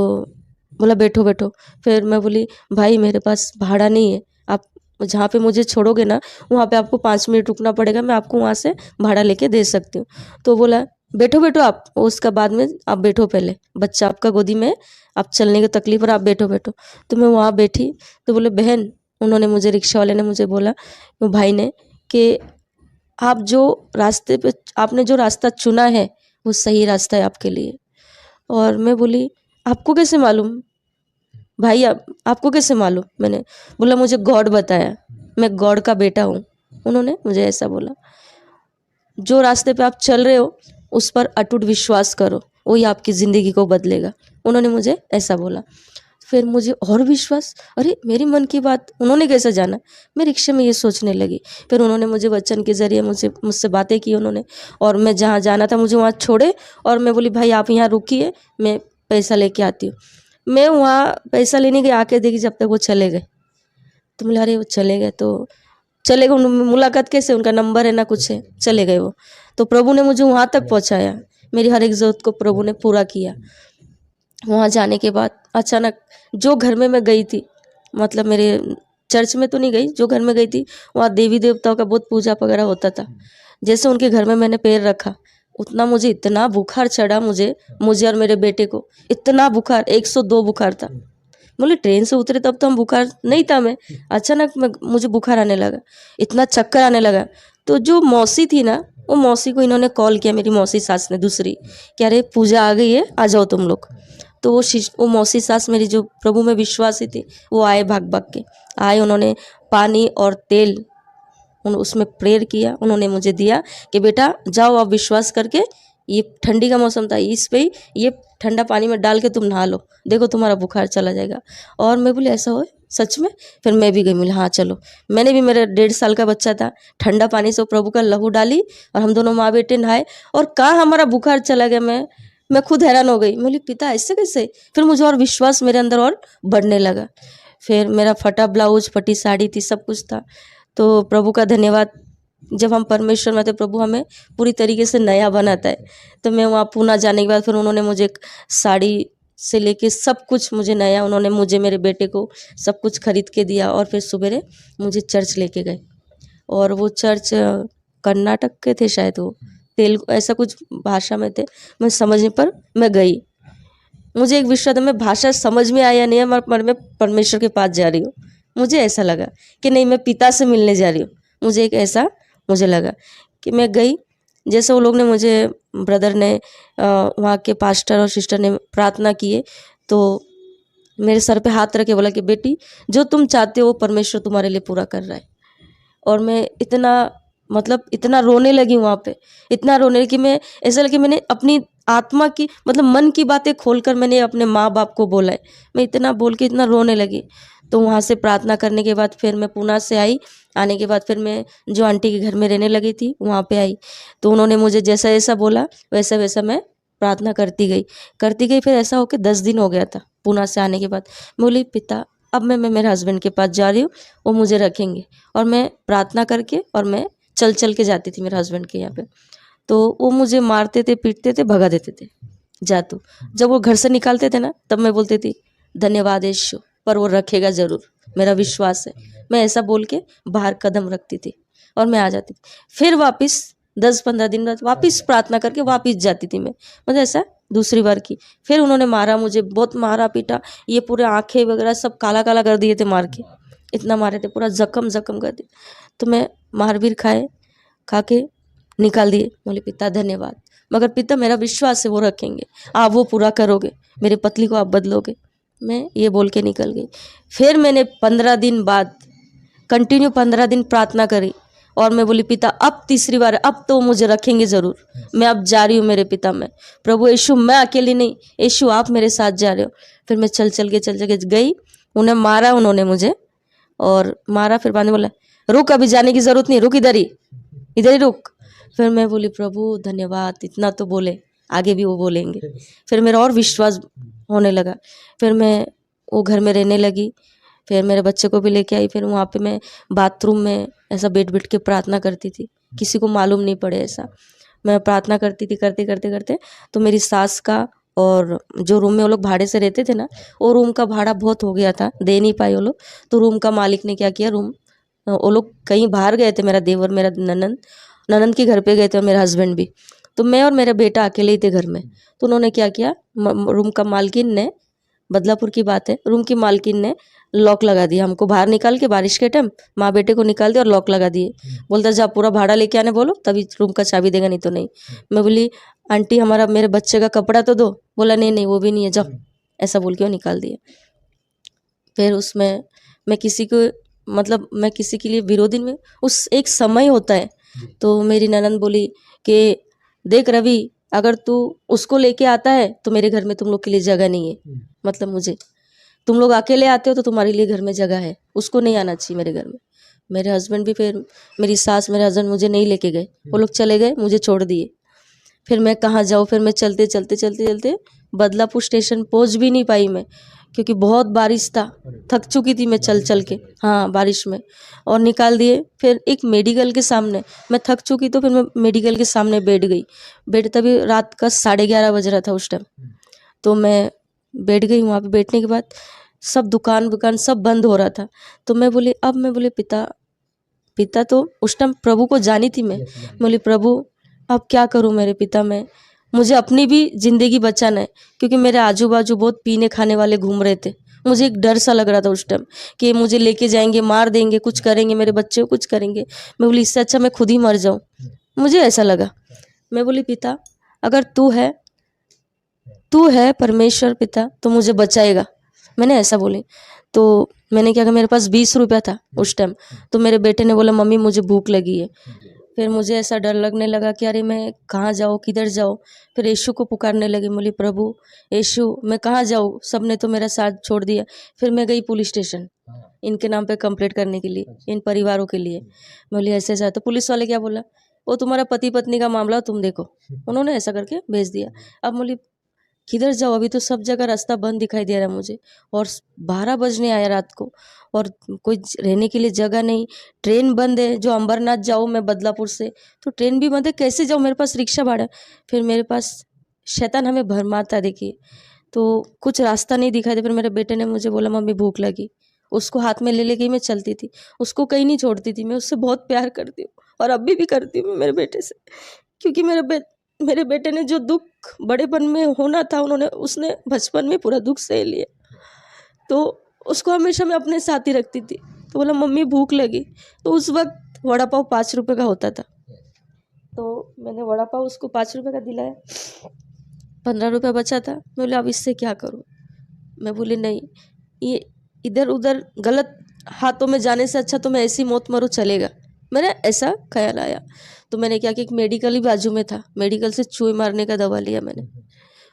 बोला बैठो बैठो। फिर मैं बोली भाई मेरे पास भाड़ा नहीं है, आप जहाँ पे मुझे छोड़ोगे ना वहाँ पे आपको 5 मिनट रुकना पड़ेगा, मैं आपको वहाँ से भाड़ा लेके दे सकती हूँ। तो बोला बैठो बैठो आप, उसका बाद में आप बैठो, पहले बच्चा आपका गोदी में, आप चलने की तकलीफ और आप बैठो बैठो। तो मैं वहाँ बैठी। तो बोले बहन, उन्होंने मुझे रिक्शा वाले ने मुझे बोला वो भाई ने कि आप जो रास्ते पे आपने जो रास्ता चुना है वो सही रास्ता है आपके लिए। और मैं बोली आपको कैसे मालूम भाई, आपको कैसे मालूम। मैंने बोला मुझे गॉड बताया, मैं गॉड का बेटा हूँ। उन्होंने मुझे ऐसा बोला जो रास्ते पे आप चल रहे हो उस पर अटूट विश्वास करो, वही आपकी ज़िंदगी को बदलेगा। उन्होंने मुझे ऐसा बोला। फिर मुझे और विश्वास, अरे मेरी मन की बात उन्होंने कैसे जाना। मैं रिक्शे में ये सोचने लगी। फिर उन्होंने मुझे वचन के ज़रिए मुझसे बातें की उन्होंने, और मैं जहाँ जाना था मुझे वहाँ छोड़े। और मैं बोली भाई आप यहाँ रुकिए, मैं पैसा लेके आती हूँ। मैं वहाँ पैसा लेने के आके देखी जब तक वो चले गए। तो बोले अरे वो चले गए, तो चले गए, मुलाकात कैसे, उनका नंबर है ना कुछ है, चले गए वो। तो प्रभु ने मुझे वहाँ तक पहुँचाया, मेरी हर एक ज़रूरत को प्रभु ने पूरा किया। वहाँ जाने के बाद अचानक जो घर में मैं गई थी, मतलब मेरे चर्च में तो नहीं गई, जो घर में गई थी वहाँ देवी देवताओं का बहुत पूजा वगैरह होता था। जैसे उनके घर में मैंने पैर रखा उतना मुझे इतना बुखार चढ़ा, मुझे और मेरे बेटे को इतना बुखार, 102 बुखार था। बोले ट्रेन से उतरे तब तो हम बुखार नहीं था, मैं अचानक मुझे बुखार आने लगा, इतना चक्कर आने लगा। तो जो मौसी थी ना, वो मौसी को इन्होंने कॉल किया, मेरी मौसी सास ने दूसरी, कि अरे पूजा आ गई है आ जाओ तुम लोग। तो वो मौसी सास मेरी जो प्रभु में विश्वासी थी वो आए, भाग भाग के आए। उन्होंने पानी और तेल उसमें प्रेयर किया, उन्होंने मुझे दिया कि बेटा जाओ आप विश्वास करके, ये ठंडी का मौसम था, इस पे ये ठंडा पानी में डाल के तुम नहा लो, देखो तुम्हारा बुखार चला जाएगा। और मैं बोली ऐसा हो सच में। फिर मैं भी गई, बोली हाँ चलो। मैंने भी, मेरा 1.5 साल का बच्चा था, ठंडा पानी से प्रभु का लहू डाली और हम दोनों माँ बेटे नहाए, और कहाँ हमारा बुखार चला गया। मैं खुद हैरान हो गई। मैं बोली पिता ऐसे कैसे। फिर मुझे और विश्वास मेरे अंदर और बढ़ने लगा। फिर मेरा फटा ब्लाउज, फटी साड़ी थी, सब कुछ था। तो प्रभु का धन्यवाद, जब हम परमेश्वर में थे, प्रभु हमें पूरी तरीके से नया बनाता है। तो मैं वहाँ पूना जाने के बाद फिर उन्होंने मुझे एक साड़ी से लेके सब कुछ मुझे नया, उन्होंने मुझे मेरे बेटे को सब कुछ खरीद के दिया और फिर सवेरे मुझे चर्च लेके गए। और वो चर्च कर्नाटक के थे शायद, वो तेलुगु ऐसा कुछ भाषा में थे, मैं समझने पर मैं गई। मुझे एक विश्वास था, मैं भाषा समझ में आया नहीं है पर मैं परमेश्वर के पास जा रही हूँ। मुझे ऐसा लगा कि नहीं, मैं पिता से मिलने जा रही हूँ। मुझे एक ऐसा मुझे लगा कि मैं गई, जैसे वो लोग ने मुझे, ब्रदर ने, वहाँ के पास्टर और सिस्टर ने प्रार्थना किए, तो मेरे सर पे हाथ रख के बोला कि बेटी, जो तुम चाहते हो वो परमेश्वर तुम्हारे लिए पूरा कर रहा है। और मैं इतना, मतलब इतना रोने लगी वहाँ पे, इतना रोने लगी कि मैं, ऐसा लगा कि मैंने अपनी आत्मा की, मतलब मन की बातें खोलकर मैंने अपने माँ बाप को बोला है। मैं इतना बोल के इतना रोने लगी। तो वहाँ से प्रार्थना करने के बाद फिर मैं पूना से आई। आने के बाद फिर मैं जो आंटी के घर में रहने लगी थी वहाँ पे आई। तो उन्होंने मुझे जैसा जैसा बोला वैसा वैसा मैं प्रार्थना करती गई। फिर ऐसा होकर 10 दिन हो गया था पूना से आने के बाद। मैं बोली पिता, अब मैं मेरे हस्बैंड के पास जा रही हूँ, वो मुझे रखेंगे। और मैं प्रार्थना करके और मैं चल चल के जाती थी मेरे हस्बैंड के यहाँ पे। तो वो मुझे मारते थे, पीटते थे, भगा देते थे, जा तू। जब वो घर से निकालते थे ना, तब मैं बोलती थी धन्यवाद यीशु, पर वो रखेगा ज़रूर, मेरा विश्वास है। मैं ऐसा बोल के बाहर कदम रखती थी और मैं आ जाती थी। फिर वापस 10-15 दिन बाद वापस प्रार्थना करके वापस जाती थी मैं। मतलब ऐसा दूसरी बार की। फिर उन्होंने मारा मुझे, बहुत मारा पीटा, ये पूरे आँखें वगैरह सब काला काला कर दिए थे मार के, इतना मारे थे, पूरा जख्म कर दिए। तो मैं मार भी खा के निकाल दिए। बोले पिता धन्यवाद, मगर पिता मेरा विश्वास है वो रखेंगे, आप वो पूरा करोगे, मेरे पतली को आप बदलोगे। मैं ये बोल के निकल गई। फिर मैंने 15 दिन बाद कंटिन्यू 15 दिन प्रार्थना करी और मैं बोली पिता अब तीसरी बार, अब तो मुझे रखेंगे ज़रूर, मैं अब जा रही हूँ मेरे पिता में। प्रभु यीशु, मैं अकेली नहीं, यीशु आप मेरे साथ जा रहे हो। फिर मैं चल चल के गई। उन्हें मारा, उन्होंने मुझे और मारा। फिर बाद में बोला रुक, अभी जाने की ज़रूरत नहीं, रुक, इधर ही रुक। फिर मैं बोली प्रभु धन्यवाद, इतना तो बोले, आगे भी वो बोलेंगे। फिर मेरा और विश्वास होने लगा। फिर मैं वो घर में रहने लगी। फिर मेरे बच्चे को भी लेके आई। फिर वहाँ पे मैं बाथरूम में ऐसा बैठ के प्रार्थना करती थी, किसी को मालूम नहीं पड़े ऐसा। मैं प्रार्थना करती थी, करते तो मेरी सास का, और जो रूम में वो लोग भाड़े से रहते थे ना, वो रूम का भाड़ा बहुत हो गया था, दे नहीं पाए वो लोग। तो रूम का मालिक ने क्या किया, वो लोग कहीं बाहर गए थे, मेरा देवर, मेरा ननंद के घर पे गए थे और मेरा हस्बैंड भी। तो मैं और मेरा बेटा अकेले ही थे घर में। तो उन्होंने क्या किया, रूम का मालकिन ने, बदलापुर की बात है, रूम की मालकिन ने लॉक लगा दिया हमको, बाहर निकाल के बारिश के टाइम माँ बेटे को निकाल दिया और लॉक लगा दिए। बोलता जा पूरा भाड़ा लेके आने बोलो, तभी रूम का चाबी देगा, नहीं तो नहीं। मैं बोली आंटी हमारा, मेरे बच्चे का कपड़ा तो दो। बोला नहीं वो भी नहीं है, जाओ, ऐसा बोल के वो निकाल दिया। फिर उसमें मैं किसी के लिए विरोधी में, उस एक समय होता है। तो मेरी ननंद बोली कि देख रवि, अगर तू उसको लेके आता है तो मेरे घर में तुम लोग के लिए जगह नहीं है। मतलब मुझे, तुम लोग अकेले आते हो तो तुम्हारे लिए घर में जगह है, उसको नहीं आना चाहिए मेरे घर में। मेरे हस्बैंड भी, फिर मेरी सास, मेरे हस्बैंड मुझे नहीं लेके गए, वो लोग चले गए, मुझे छोड़ दिए। फिर मैं कहाँ जाऊँ, फिर मैं चलते बदलापुर स्टेशन पहुँच भी नहीं पाई मैं, क्योंकि बहुत बारिश था, थक चुकी थी मैं चल के, हाँ बारिश में, और निकाल दिए। फिर एक मेडिकल के सामने, मैं थक चुकी तो फिर मैं मेडिकल के सामने बैठ गई। तभी रात का 11:30 बज रहा था उस टाइम। तो मैं बैठ गई। वहाँ पे बैठने के बाद सब दुकान सब बंद हो रहा था। तो मैं बोली पिता तो उस टाइम प्रभु को जानी थी मैं। बोली प्रभु अब क्या करूँ मेरे पिता में, मुझे अपनी भी ज़िंदगी बचाना है, क्योंकि मेरे आजू बाजू बहुत पीने खाने वाले घूम रहे थे। मुझे एक डर सा लग रहा था उस टाइम कि मुझे लेके जाएंगे, मार देंगे, कुछ करेंगे, मेरे बच्चे को कुछ करेंगे। मैं बोली इससे अच्छा मैं खुद ही मर जाऊँ, मुझे ऐसा लगा। मैं बोली पिता अगर तू है परमेश्वर पिता, तो मुझे बचाएगा, मैंने ऐसा बोली। तो मैंने क्या कहा, मेरे पास 20 रुपया था उस टाइम। तो मेरे बेटे ने बोला मम्मी मुझे भूख लगी है। फिर मुझे ऐसा डर लगने लगा कि अरे मैं कहाँ जाऊँ, किधर जाऊँ। फिर यीशु को पुकारने लगी, बोली प्रभु यीशु मैं कहाँ जाऊँ, सब ने तो मेरा साथ छोड़ दिया। फिर मैं गई पुलिस स्टेशन इनके नाम पे कंप्लेंट करने के लिए, इन परिवारों के लिए। बोली ऐसे ऐसा। तो पुलिस वाले क्या बोला, वो तुम्हारा पति पत्नी का मामला तुम देखो, उन्होंने ऐसा करके भेज दिया। अब बोली किधर जाओ, अभी तो सब जगह रास्ता बंद दिखाई दे रहा है मुझे, और 12 बजने आया रात को, और कोई रहने के लिए जगह नहीं, ट्रेन बंद है, जो अंबरनाथ जाऊँ मैं बदलापुर से तो ट्रेन भी बंद है, कैसे जाऊँ, मेरे पास रिक्शा भाड़ा। फिर मेरे पास शैतान हमें भरमाता, देखिए, तो कुछ रास्ता नहीं दिखाई दे। फिर मेरे बेटे ने मुझे बोला मम्मी भूख लगी, उसको हाथ में ले लेके मैं चलती थी, उसको कहीं नहीं छोड़ती थी, मैं उससे बहुत प्यार करती हूँ और अभी भी करती हूँ मेरे बेटे से, क्योंकि मेरे बेटे ने जो दुख बड़ेपन में होना था उसने बचपन में पूरा दुख सह लिया, तो उसको हमेशा मैं अपने साथ ही रखती थी। तो बोला मम्मी भूख लगी, तो उस वक्त वड़ा पाव 5 रुपये का होता था, तो मैंने वड़ा पाव उसको 5 रुपये का दिलाया, 15 रुपये बचा था। मैं बोले अब इससे क्या करूँ, मैं बोली नहीं, ये इधर उधर गलत हाथों में जाने से अच्छा तो मैं ऐसी मौत मरूँ चलेगा, मेरा ऐसा ख्याल आया। तो मैंने क्या कि एक मेडिकल ही बाजू में था, मेडिकल से चूहे मारने का दवा लिया मैंने,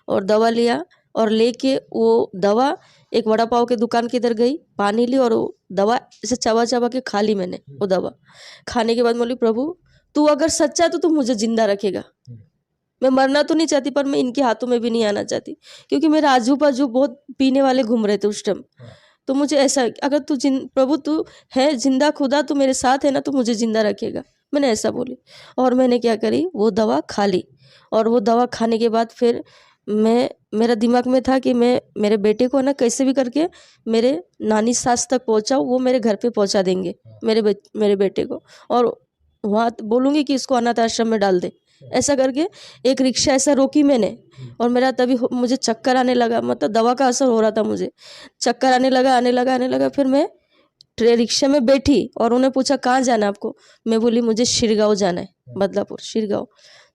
और दवा लिया और लेके वो दवा एक वड़ा पाव के दुकान के इधर गई, पानी ली और वो दवा ऐसे चबा चबा के खा ली मैंने। वो दवा खाने के बाद बोली प्रभु तू अगर सच्चा है तो तू मुझे जिंदा रखेगा, मैं मरना तो नहीं चाहती पर मैं इनके हाथों में भी नहीं आना चाहती, क्योंकि मेरे आजू बाजू बहुत पीने वाले घूम रहे थे उस टाइम। तो मुझे ऐसा अगर तू प्रभु तू है जिंदा खुदा, तू मेरे साथ है ना, तो मुझे जिंदा रखेगा, मैंने ऐसा बोली। और मैंने क्या करी, वो दवा खा ली, और वो दवा खाने के बाद फिर मेरा दिमाग में था कि मैं मेरे बेटे को ना कैसे भी करके मेरे नानी सास तक पहुंचाऊँ, वो मेरे घर पे पहुंचा देंगे मेरे बेटे को, और वहाँ बोलूँगी कि इसको अनाथ आश्रम में डाल दे। ऐसा करके एक रिक्शा ऐसा रोकी मैंने, और मेरा तभी मुझे चक्कर आने लगा, मतलब दवा का असर हो रहा था, मुझे चक्कर आने लगा। फिर मैं रिक्शा में बैठी और उन्हें पूछा कहाँ जाना है आपको, मैं बोली मुझे शिरगांव जाना है, बदलापुर शिरगांव।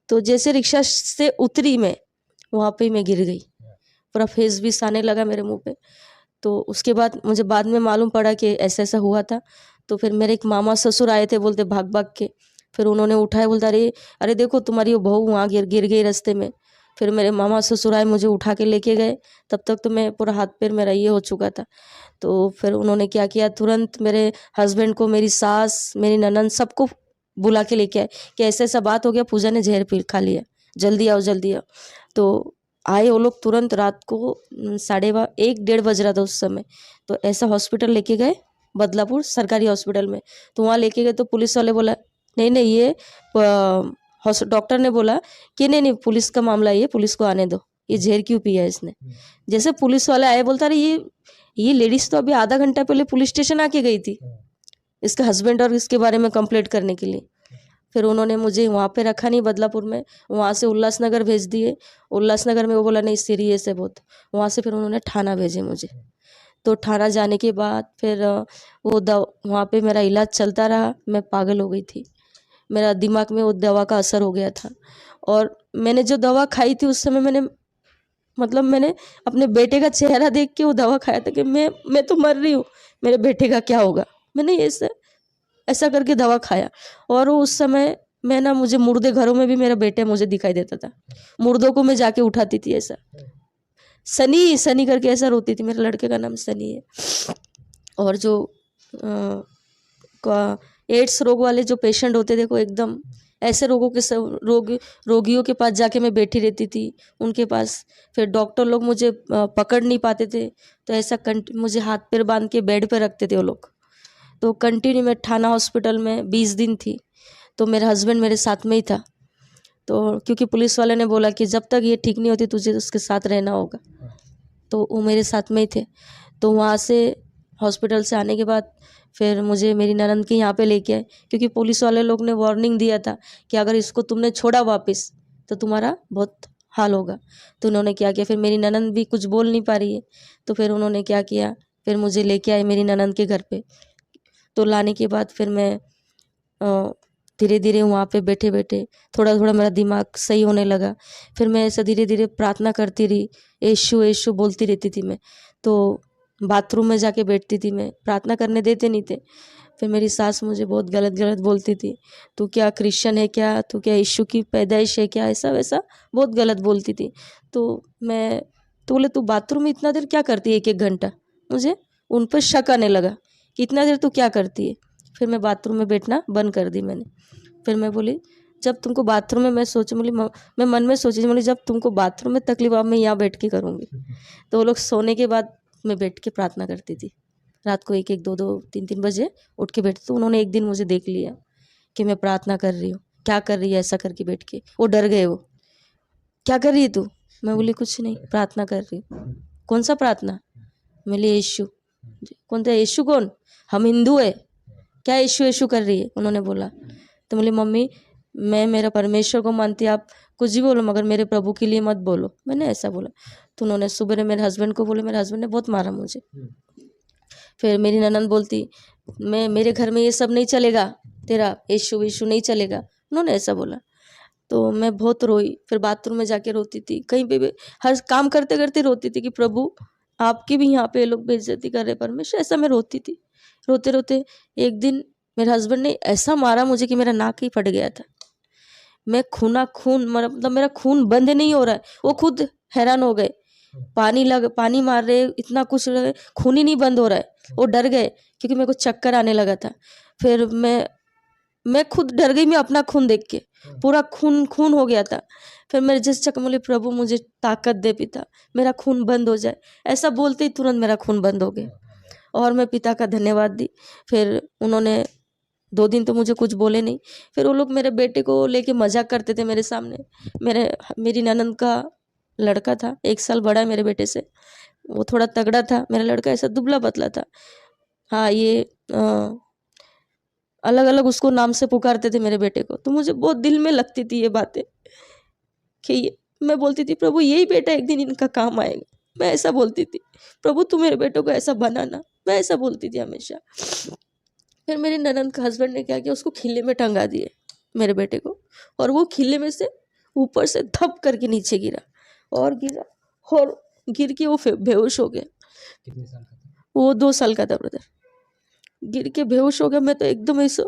तो जैसे रिक्शा से उतरी मैं, वहाँ पे मैं गिर गई, पूरा फेस भी आने लगा मेरे मुंह पे। तो उसके बाद मुझे बाद में मालूम पड़ा कि ऐसा ऐसा हुआ था। तो फिर मेरे एक मामा ससुर आए थे, बोलते भाग भाग के, फिर उन्होंने उठाया, बोलता अरे देखो तुम्हारी वो बहू वहाँ गिर गई रास्ते में। फिर मेरे मामा ससुर आए, मुझे उठा के लेके गए, तब तक तो मैं पूरा हाथ पैर मेरा ये हो चुका था। तो फिर उन्होंने क्या किया, तुरंत मेरे हस्बैंड को, मेरी सास, मेरी ननंद, सबको बुला के लेके आए कि ऐसा ऐसा बात हो गया, पूजा ने जहर पी खा लिया, जल्दी आओ जल्दी आओ। तो आए वो लोग तुरंत, रात को 1:30 बज रहा था उस समय। तो ऐसा हॉस्पिटल लेके गए, बदलापुर सरकारी हॉस्पिटल में। तो वहाँ लेके गए तो पुलिस वाले बोला नहीं ये डॉक्टर ने बोला कि नहीं पुलिस का मामला, ये पुलिस को आने दो, ये जहर क्यों पिया इसने। जैसे पुलिस वाले आए, बोलता रहे ये लेडीज तो अभी आधा घंटा पहले पुलिस स्टेशन आके गई थी इसके हस्बैंड और इसके बारे में कंप्लेंट करने के लिए। फिर उन्होंने मुझे वहाँ पे रखा नहीं बदलापुर में, वहाँ से उल्लासनगर भेज दिए। उल्लासनगर में वो बोला नहीं सीरियस है बहुत, वहाँ से फिर उन्होंने थाना भेजे मुझे। तो थाना जाने के बाद फिर वहाँ पे मेरा इलाज चलता रहा। मैं पागल हो गई थी, मेरा दिमाग में वो दवा का असर हो गया था। और मैंने जो दवा खाई थी उस समय मैंने अपने बेटे का चेहरा देख के वो दवा खाया था कि मैं तो मर रही हूँ, मेरे बेटे का क्या होगा। मैंने ऐसा करके दवा खाया। और उस समय मुझे मुर्दे घरों में भी मेरा बेटा मुझे दिखाई देता था, मुर्दों को मैं जाके उठाती थी। ऐसा सनी करके ऐसा रोती थी, मेरे लड़के का नाम सनी है। और जो एड्स रोग वाले जो पेशेंट होते थे, एकदम ऐसे रोगियों के पास जाके मैं बैठी रहती थी उनके पास। फिर डॉक्टर लोग मुझे पकड़ नहीं पाते थे, तो ऐसा मुझे हाथ पैर बांध के बेड पे रखते थे वो लोग। तो कंटिन्यू मैं थाना हॉस्पिटल में 20 दिन थी। तो मेरा हस्बैंड मेरे साथ में ही था, तो क्योंकि पुलिस वाले ने बोला कि जब तक ये ठीक नहीं होती तुझे उसके साथ रहना होगा, तो वो मेरे साथ में ही थे। तो वहाँ से हॉस्पिटल से आने के बाद फिर मुझे मेरी ननंद के यहाँ पे लेके आए, क्योंकि पुलिस वाले लोग ने वार्निंग दिया था कि अगर इसको तुमने छोड़ा वापस तो तुम्हारा बहुत हाल होगा। तो उन्होंने क्या किया, फिर मेरी ननंद भी कुछ बोल नहीं पा रही है, तो फिर उन्होंने क्या किया, फिर मुझे लेके आए मेरी ननंद के घर पे। तो लाने के बाद फिर मैं धीरे धीरे वहाँ पे बैठे बैठे थोड़ा थोड़ा मेरा दिमाग सही होने लगा। फिर मैं ऐसा धीरे धीरे प्रार्थना करती रही, यीशु यीशु बोलती रहती थी मैं। तो बाथरूम में जाके बैठती थी मैं, प्रार्थना करने देते नहीं थे। फिर मेरी सास मुझे बहुत गलत बोलती थी, तू क्या क्रिश्चियन है क्या, तू क्या यीशु की पैदाइश है क्या, ऐसा वैसा बहुत गलत बोलती थी। तो बोले तू बाथरूम में इतना देर क्या करती है 1-1 घंटा। मुझे उन पर शक आने लगा कि इतना देर तू क्या करती है। फिर मैं बाथरूम में बैठना बंद कर दी मैंने। फिर मैं बोली जब तुमको बाथरूम में मैं सोचूं, बोली मैं मन में सोची, बोली जब तुमको बाथरूम में तकलीफ अब मैं यहाँ बैठ के करूँगी। तो वो लोग सोने के बाद मैं बैठ के प्रार्थना करती थी, रात को 1-1, 2-2, 3-3 बजे उठ के बैठती। तो उन्होंने एक दिन मुझे देख लिया कि मैं प्रार्थना कर रही हूँ, क्या कर रही है ऐसा करके बैठ के। वो डर गए, वो क्या कर रही है तू? मैं बोली कुछ नहीं, प्रार्थना कर रही हूँ। कौन सा प्रार्थना? मैं बोली यीशु। कौन सा यीशु? कौन? हम हिंदू है, क्या यीशु यीशु कर रही है? उन्होंने बोला। तो बोली मम्मी मैं मेरा परमेश्वर को मानती, आप कुछ भी बोलो मगर मेरे प्रभु के लिए मत बोलो। मैंने ऐसा बोला। तो उन्होंने सुबह मेरे हस्बैंड को बोले, मेरे हस्बैंड ने बहुत मारा मुझे। फिर मेरी ननद बोलती मेरे घर में ये सब नहीं चलेगा, तेरा यीशु यीशु नहीं चलेगा। उन्होंने ऐसा बोला। तो मैं बहुत रोई, फिर बाथरूम में जाके रोती थी, कहीं पे भी हर काम करते करते रोती थी कि प्रभु आपकी भी यहाँ पे ये लोग बेइज्जती कर रहे परमेश्वर। ऐसा मैं रोती थी। रोते रोते एक दिन मेरे हस्बैंड ने ऐसा मारा मुझे कि मेरा नाक ही फट गया था। मैं खून मतलब मेरा खून बंद नहीं हो रहा है। वो खुद हैरान हो गए, पानी मार रहे, इतना कुछ खून ही नहीं बंद हो रहा है। वो डर गए क्योंकि मेरे को चक्कर आने लगा था। फिर मैं खुद डर गई, मैं अपना खून देख के, पूरा खून हो गया था। फिर मेरे जिस चक्कर बोले प्रभु मुझे ताकत दे पिता, मेरा खून बंद हो जाए। ऐसा बोलते ही तुरंत मेरा खून बंद हो गया और मैं पिता का धन्यवाद दी। फिर उन्होंने 2 दिन तो मुझे कुछ बोले नहीं। फिर वो लोग मेरे बेटे को लेके मजाक करते थे मेरे सामने। मेरी ननद का लड़का था, 1 साल बड़ा है मेरे बेटे से। वो थोड़ा तगड़ा था, मेरा लड़का ऐसा दुबला पतला था। हाँ, ये अलग अलग उसको नाम से पुकारते थे मेरे बेटे को। तो मुझे बहुत दिल में लगती थी ये बातें कि मैं बोलती थी प्रभु यही बेटा एक दिन इनका काम आएगा। मैं ऐसा बोलती थी, प्रभु तू मेरे बेटों को ऐसा बनाना। मैं ऐसा बोलती थी हमेशा। फिर मेरी ननद का हस्बैंड ने क्या किया, उसको खिल्ले में टंगा दिए मेरे बेटे को, और वो खिल्ले में से ऊपर से धप करके नीचे गिरा और गिर के वो बेहोश हो गया। कितने साल का था? वो 2 साल का था ब्रदर। गिर के बेहोश हो गया। मैं तो एकदम ऐसा,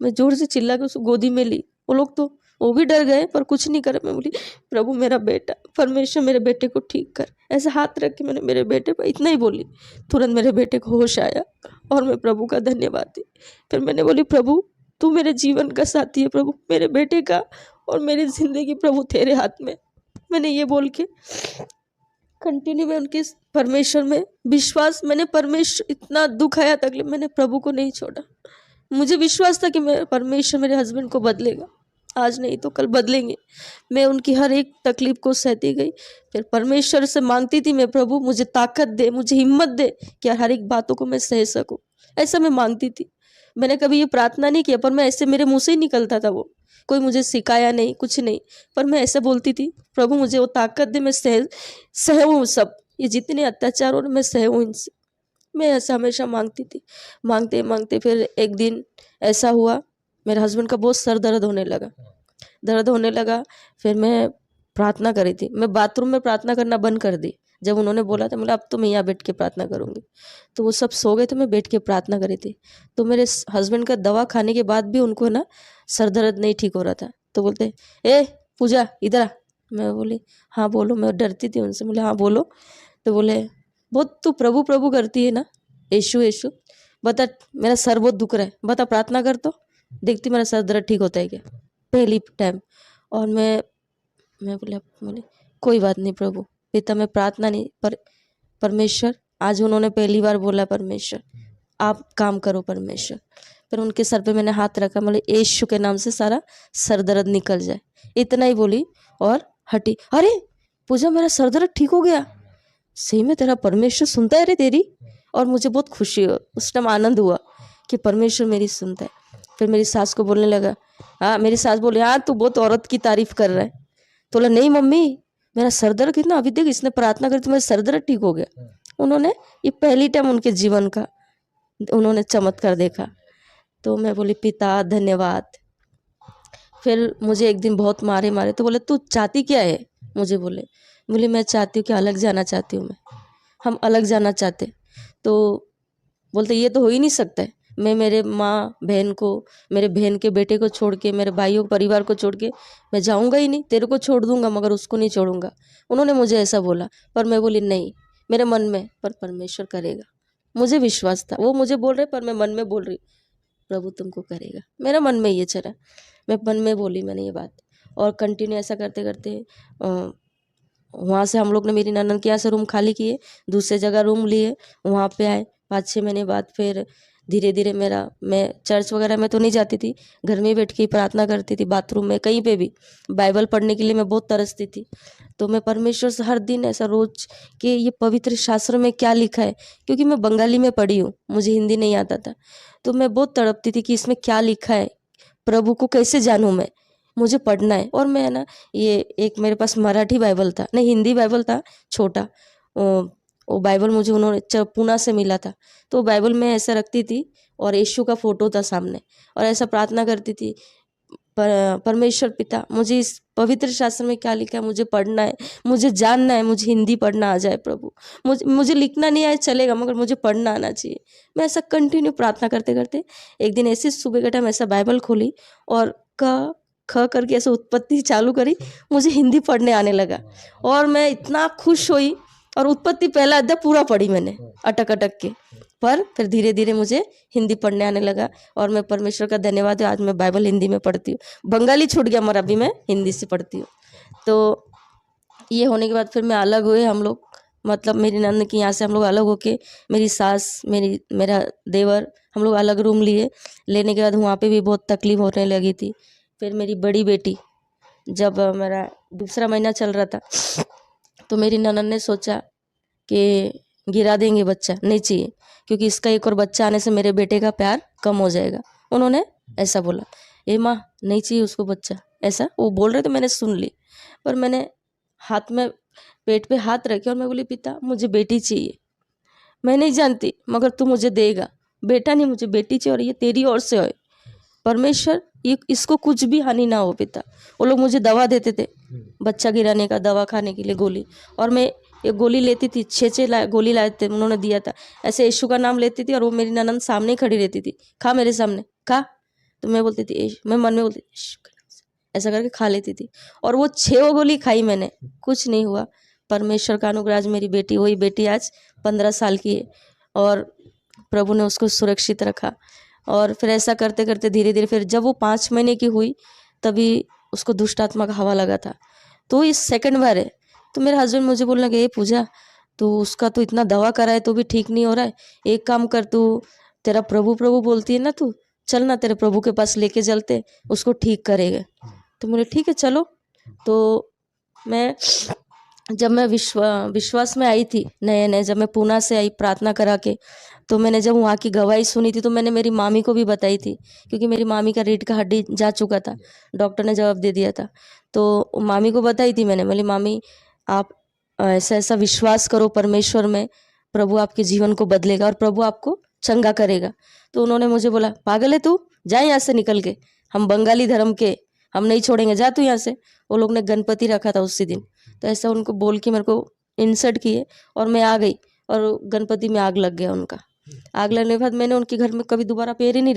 मैं जोर से चिल्ला के उसको गोदी में ली। वो लोग तो वो भी डर गए पर कुछ नहीं करे। मैं बोली प्रभु मेरा बेटा, परमेश्वर मेरे बेटे को ठीक कर। ऐसे हाथ रख के मैंने मेरे बेटे पर इतना ही बोली, तुरंत मेरे बेटे को होश आया और मैं प्रभु का धन्यवाद दी। फिर मैंने बोली प्रभु तू मेरे जीवन का साथी है, प्रभु मेरे बेटे का और मेरी जिंदगी प्रभु तेरे हाथ में। मैंने ये बोल के कंटिन्यू में उनके परमेश्वर में विश्वास, मैंने परमेश्वर इतना दुख आया तकलीफ, मैंने प्रभु को नहीं छोड़ा। मुझे विश्वास था कि मैं परमेश्वर मेरे हस्बैंड को बदलेगा, आज नहीं तो कल बदलेंगे। मैं उनकी हर एक तकलीफ को सहती गई। फिर परमेश्वर से मांगती थी मैं, प्रभु मुझे ताकत दे, मुझे हिम्मत दे कि हर एक बातों को मैं सह सकूं। ऐसा मैं मांगती थी। मैंने कभी ये प्रार्थना नहीं किया पर मैं ऐसे मेरे मुंह से ही निकलता था। वो कोई मुझे सिखाया नहीं, कुछ नहीं, पर मैं ऐसे बोलती थी प्रभु मुझे वो ताकत दे, मैं सहूं सब ये जितने अत्याचार और मैं सहूं इनसे। मैं ऐसा हमेशा मांगती थी। मांगते मांगते फिर एक दिन ऐसा हुआ, मेरे हस्बैंड का बहुत सर दर्द होने लगा। फिर मैं प्रार्थना करी थी। मैं बाथरूम में प्रार्थना करना बंद कर दी जब उन्होंने बोला था। बोला अब तो मैं यहाँ बैठ के प्रार्थना करूँगी। तो वो सब सो गए तो मैं बैठ के प्रार्थना करी थी। तो मेरे हस्बैंड का दवा खाने के बाद भी उनको ना सर दर्द नहीं ठीक हो रहा था। तो बोलते ए पूजा इधर आ। मैं बोली हाँ बोलो। मैं डरती थी उनसे। बोले हाँ बोलो। तो बोले बहुत तू प्रभु प्रभु करती है ना, यीशु यीशु, बता मेरा सर बहुत दुख रहा है, बता प्रार्थना कर तो देखती मेरा सर दर्द ठीक होता है क्या, पहली टाइम। और मैं बोले कोई बात नहीं प्रभु पिता, मैं प्रार्थना नहीं पर परमेश्वर, आज उन्होंने पहली बार बोला परमेश्वर आप काम करो परमेश्वर। फिर उनके सर पे मैंने हाथ रखा, बोले यीशु के नाम से सारा सर दर्द निकल जाए, इतना ही बोली और हटी। अरे पूजा मेरा सर दर्द ठीक हो गया, सही में तेरा परमेश्वर सुनता है रे तेरी। और मुझे बहुत खुशी हो, उस टाइम आनंद हुआ कि परमेश्वर मेरी सुनता है। फिर मेरी सास को बोलने लगा, हाँ मेरी सास बोली हाँ तू बहुत औरत की तारीफ कर रहा है। तो बोला नहीं मम्मी मेरा सर दर्द कितना, अभी देख इसने प्रार्थना करी तो मेरा सर दर्द ठीक हो गया। उन्होंने ये पहली टाइम उनके जीवन का उन्होंने चमत्कार देखा। तो मैं बोली पिता धन्यवाद। फिर मुझे एक दिन बहुत मारे तो बोले तू चाहती क्या है, मुझे बोली मैं चाहती हूँ कि अलग जाना चाहती हूँ, हम अलग जाना चाहते। तो बोलते ये तो हो ही नहीं सकता है, मैं मेरे माँ बहन को, मेरे बहन के बेटे को छोड़ के, मेरे भाइयों परिवार को छोड़ के मैं जाऊँगा ही नहीं, तेरे को छोड़ दूंगा मगर उसको नहीं छोड़ूंगा। उन्होंने मुझे ऐसा बोला पर मैं बोली नहीं मेरे मन में, पर परमेश्वर करेगा, मुझे विश्वास था। वो मुझे बोल रहे पर मैं मन में बोल रही प्रभु तुमको करेगा। मेरा मन में ये चला, मैं मन में बोली मैंने ये बात, और कंटिन्यू ऐसा करते करते वहाँ से हम लोग ने मेरी ननद के यहाँ से रूम खाली किए, दूसरे जगह रूम लिए, वहाँ पे आए। 5-6 महीने बाद फिर धीरे धीरे मैं चर्च वगैरह में तो नहीं जाती थी, घर में ही बैठ के ही प्रार्थना करती थी, बाथरूम में कहीं पे भी। बाइबल पढ़ने के लिए मैं बहुत तरसती थी, तो मैं परमेश्वर से हर दिन ऐसा रोज कि ये पवित्र शास्त्र में क्या लिखा है, क्योंकि मैं बंगाली में पढ़ी हूँ, मुझे हिंदी नहीं आता था, तो मैं बहुत तड़पती थी कि इसमें क्या लिखा है, प्रभु को कैसे जानूँ मैं, मुझे पढ़ना है। और मैं ना, ये एक मेरे पास मराठी बाइबल था, नहीं हिंदी बाइबल था छोटा, वो बाइबल मुझे उन्होंने पूना से मिला था, तो बाइबल में ऐसा रखती थी और यीशु का फोटो था सामने, और ऐसा प्रार्थना करती थी, परमेश्वर पिता मुझे इस पवित्र शास्त्र में क्या लिखा है मुझे पढ़ना है, मुझे जानना है, मुझे हिंदी पढ़ना आ जाए प्रभु, मुझे लिखना नहीं आए चलेगा, मगर मुझे पढ़ना आना चाहिए। मैं ऐसा कंटिन्यू प्रार्थना करते करते एक दिन ऐसे सुबह के टाइम ऐसा बाइबल खोली और क ख करके ऐसे उत्पत्ति चालू करी, मुझे हिंदी पढ़ने आने लगा, और मैं इतना खुश हुई, और उत्पत्ति पहला अध्याय पूरा पढ़ी मैंने अटक अटक के, पर फिर धीरे धीरे मुझे हिंदी पढ़ने आने लगा, और मैं परमेश्वर का धन्यवाद है आज मैं बाइबल हिंदी में पढ़ती हूँ। बंगाली छूट गया मगर अभी मैं हिंदी से पढ़ती हूँ। तो ये होने के बाद फिर मैं अलग हुए, हम लोग मतलब मेरी नंद की यहाँ से हम लोग अलग होके, मेरी सास मेरा देवर, हम लोग अलग रूम लिए। लेने के बाद वहाँ पे भी बहुत तकलीफ होने लगी थी। फिर मेरी बड़ी बेटी, जब मेरा दूसरा महीना चल रहा था, तो मेरी ननद ने सोचा कि गिरा देंगे बच्चा, नहीं चाहिए, क्योंकि इसका एक और बच्चा आने से मेरे बेटे का प्यार कम हो जाएगा। उन्होंने ऐसा बोला, ए माँ नहीं चाहिए उसको बच्चा, ऐसा वो बोल रहे तो मैंने सुन ली, पर मैंने हाथ में पेट पे हाथ रखे और मैं बोली पिता मुझे बेटी चाहिए, मैं नहीं जानती मगर तू मुझे देगा, बेटा नहीं मुझे बेटी चाहिए, और ये तेरी ओर से हो परमेश्वर, ये इसको कुछ भी हानि ना हो पिता। वो लोग मुझे दवा देते थे, बच्चा गिराने का दवा खाने के लिए गोली, और मैं ये गोली लेती थी, 6 गोली लाए थे उन्होंने दिया था, ऐसे यीशु का नाम लेती थी, और वो मेरी ननद सामने खड़ी रहती थी, खा मेरे सामने खा, तो मैं बोलती थी, मैं मन में बोलती यीशु के नाम से, ऐसा करके खा लेती थी, और वो 6 गोली खाई मैंने, कुछ नहीं हुआ। परमेश्वर का अनुग्रह, आज मेरी बेटी, वही बेटी आज 15 साल की है, और प्रभु ने उसको सुरक्षित रखा। और फिर ऐसा करते करते धीरे धीरे फिर जब वो 5 महीने की हुई, तभी उसको दुष्ट आत्मा का हवा लगा था, तो इस सेकंड बार है। तो मेरे हस्बैंड मुझे बोलने लगे, पूजा तो उसका तो इतना दवा करा है तो भी ठीक नहीं हो रहा है, एक काम कर, तू तेरा प्रभु प्रभु बोलती है ना, तू चल ना तेरे प्रभु के पास लेके चलते, उसको ठीक करेगा। तो बोले ठीक है चलो। तो मैं जब मैं विश्वास में आई थी नए नए, जब मैं पूना से आई प्रार्थना करा के, तो मैंने जब वहाँ की गवाही सुनी थी, तो मैंने मेरी मामी को भी बताई थी, क्योंकि मेरी मामी का रीढ़ का हड्डी जा चुका था, डॉक्टर ने जवाब दे दिया था। तो मामी को बताई थी मैंने, बोली मामी आप ऐसा ऐसा विश्वास करो परमेश्वर में, प्रभु आपके जीवन को बदलेगा और प्रभु आपको चंगा करेगा। तो उन्होंने मुझे बोला, पागल है तू, जा यहाँ से निकल के, हम बंगाली धर्म के, हम नहीं छोड़ेंगे, जा तू यहाँ से। वो लोग ने गणपति रखा था उसी दिन, तो ऐसा उनको बोल के मेरे को इंसल्ट किए, और मैं आ गई, और गणपति में आग लग गया उनका। आग लगने के बाद मैंने उनके घर में कभी दोबारा पैर ही नहीं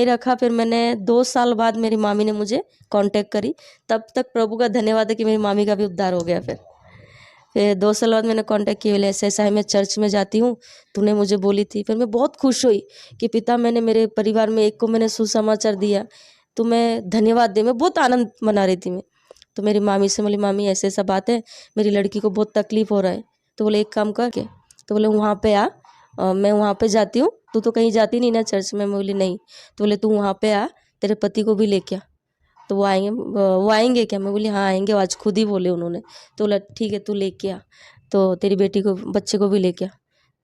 रखा। फिर मैंने 2 साल बाद मेरी मामी ने मुझे कांटेक्ट करी, तब तक प्रभु का धन्यवाद है कि मेरी मामी का भी उद्धार हो गया। फिर 2 साल बाद मैंने कांटेक्ट किया, बोले ऐसा ऐसा है, मैं चर्च में जाती हूँ, तूने मुझे बोली थी। फिर मैं बहुत खुश हुई कि पिता मैंने मेरे परिवार में एक को मैंने सुसमाचार दिया, तो मैं धन्यवाद दे, मैं बहुत आनंद मना रही थी मैं। तो मेरी मामी से बोली, मामी ऐसे ऐसा बात है, मेरी लड़की को बहुत तकलीफ हो रहा है। तो बोले एक काम कर के, तो बोले वहाँ पे आ, मैं वहाँ पे जाती हूँ, तू तो कहीं जाती नहीं ना चर्च में। मैं बोली नहीं। तो बोले तू वहाँ पे आ, तेरे पति को भी लेके आ। तो वो आएंगे क्या? मैं बोली हाँ आएंगे, आज खुद ही बोले उन्होंने। तो बोला ठीक है तू लेके आ, तो तेरी बेटी को बच्चे को भी लेके आ।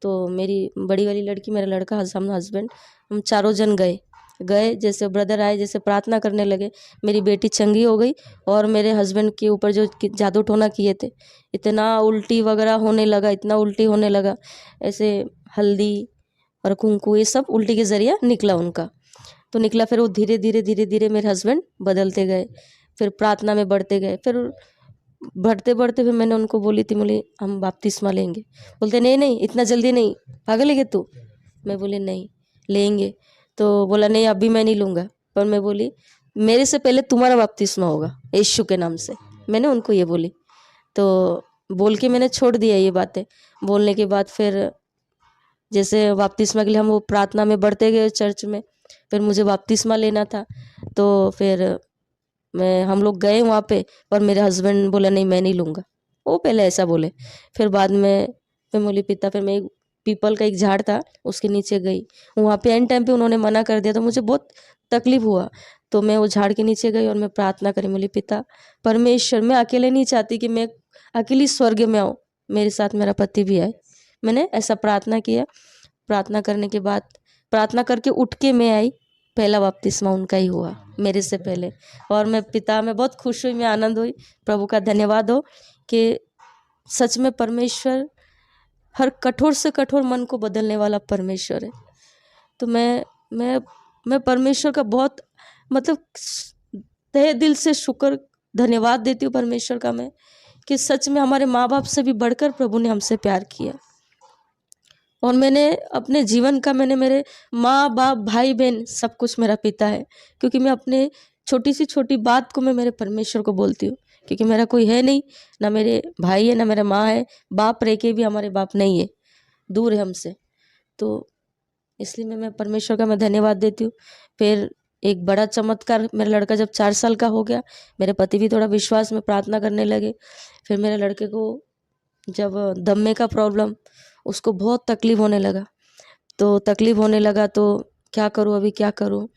तो मेरी बड़ी वाली लड़की, मेरा लड़का, हम हस्बैंड, हम चारों जन गए। जैसे ब्रदर आए, जैसे प्रार्थना करने लगे, मेरी बेटी चंगी हो गई, और मेरे हस्बैंड के ऊपर जो जादू टोना किए थे, इतना उल्टी वगैरह होने लगा, इतना उल्टी होने लगा, ऐसे हल्दी और कुंकू ये सब उल्टी के जरिए निकला उनका। तो निकला, फिर वो धीरे धीरे मेरे हस्बैंड बदलते गए, फिर प्रार्थना में बढ़ते गए। फिर बढ़ते फिर मैंने उनको बोली थी, बोली हम बपतिस्मा लेंगे। बोलते नहीं इतना जल्दी नहीं, पागल है क्या तू? मैं बोली नहीं लेंगे। तो बोला नहीं अभी मैं नहीं लूँगा, पर मैं बोली मेरे से पहले तुम्हारा बपतिस्मा होगा यीशु के नाम से, मैंने उनको ये बोली। तो बोल के मैंने छोड़ दिया ये बातें। बोलने के बाद फिर जैसे बपतिस्मा के लिए हम वो प्रार्थना में बढ़ते गए चर्च में, फिर मुझे बपतिस्मा लेना था, तो फिर हम लोग गए वहाँ पे, पर मेरे हस्बैंड बोला नहीं मैं नहीं लूँगा, वो पहले ऐसा बोले। फिर बाद में फिर बोली पिता, फिर मैं एक पीपल का एक झाड़ था उसके नीचे गई, वहाँ पे एंड टाइम पे उन्होंने मना कर दिया, तो मुझे बहुत तकलीफ हुआ। तो मैं वो झाड़ के नीचे गई और मैं प्रार्थना करी, बोली पिता परमेश्वर, मैं अकेले नहीं चाहती कि मैं अकेली स्वर्ग में आऊँ, मेरे साथ मेरा पति भी आए। मैंने ऐसा प्रार्थना किया। प्रार्थना करने के बाद, प्रार्थना करके उठ के मैं आई, पहला बपतिस्मा उनका ही हुआ मेरे से पहले। और मैं बहुत खुश हुई, मैं आनंद हुई। प्रभु का धन्यवाद हो कि सच में परमेश्वर हर कठोर से कठोर मन को बदलने वाला परमेश्वर है। तो मैं परमेश्वर का बहुत मतलब तहे दिल से शुक्र धन्यवाद देती हूँ परमेश्वर का मैं, कि सच में हमारे माँ बाप से भी बढ़कर प्रभु ने हमसे प्यार किया। और मैंने अपने जीवन का, मैंने मेरे माँ बाप भाई बहन सब कुछ मेरा पिता है, क्योंकि मैं अपने छोटी सी छोटी बात को मैं मेरे परमेश्वर को बोलती हूँ, क्योंकि मेरा कोई है नहीं, ना मेरे भाई है ना मेरा माँ है, बाप रह के भी हमारे बाप नहीं है, दूर है हमसे। तो इसलिए मैं परमेश्वर का मैं धन्यवाद देती हूँ। फिर एक बड़ा चमत्कार, मेरा लड़का जब 4 साल का हो गया, मेरे पति भी थोड़ा विश्वास में प्रार्थना करने लगे। फिर मेरे लड़के को जब दमे का प्रॉब्लम, उसको बहुत तकलीफ होने लगा, तो क्या करूँ, अभी क्या करूँ।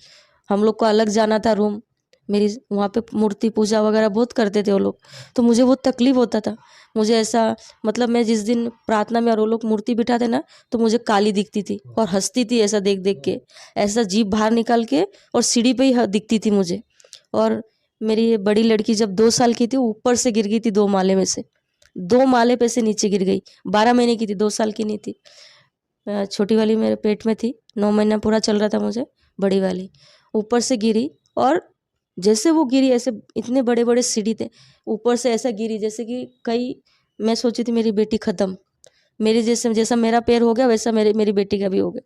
हम लोग को अलग जाना था रूम, मेरी वहाँ पे मूर्ति पूजा वगैरह बहुत करते थे वो लोग, तो मुझे बहुत तकलीफ होता था। मुझे ऐसा मतलब मैं जिस दिन प्रार्थना में और वो लोग मूर्ति बिठाते ना, तो मुझे काली दिखती थी और हंसती थी ऐसा देख देख के, ऐसा जीभ बाहर निकाल के, और सीढ़ी पे ही दिखती थी मुझे। और मेरी ये बड़ी लड़की जब 2 साल की थी, वो ऊपर से गिर गई थी 2 माले में से, 2 माले पे से नीचे गिर गई। 12 महीने की थी, 2 साल की नहीं थी। छोटी वाली मेरे पेट में थी, 9 महीना पूरा चल रहा था मुझे, बड़ी वाली ऊपर से गिरी। और जैसे वो गिरी, ऐसे इतने बड़े बड़े सीढ़ी थे, ऊपर से ऐसा गिरी जैसे कि मैं सोची थी मेरी बेटी खत्म, मेरे जैसा मेरा पैर हो गया वैसा मेरी बेटी का भी हो गया।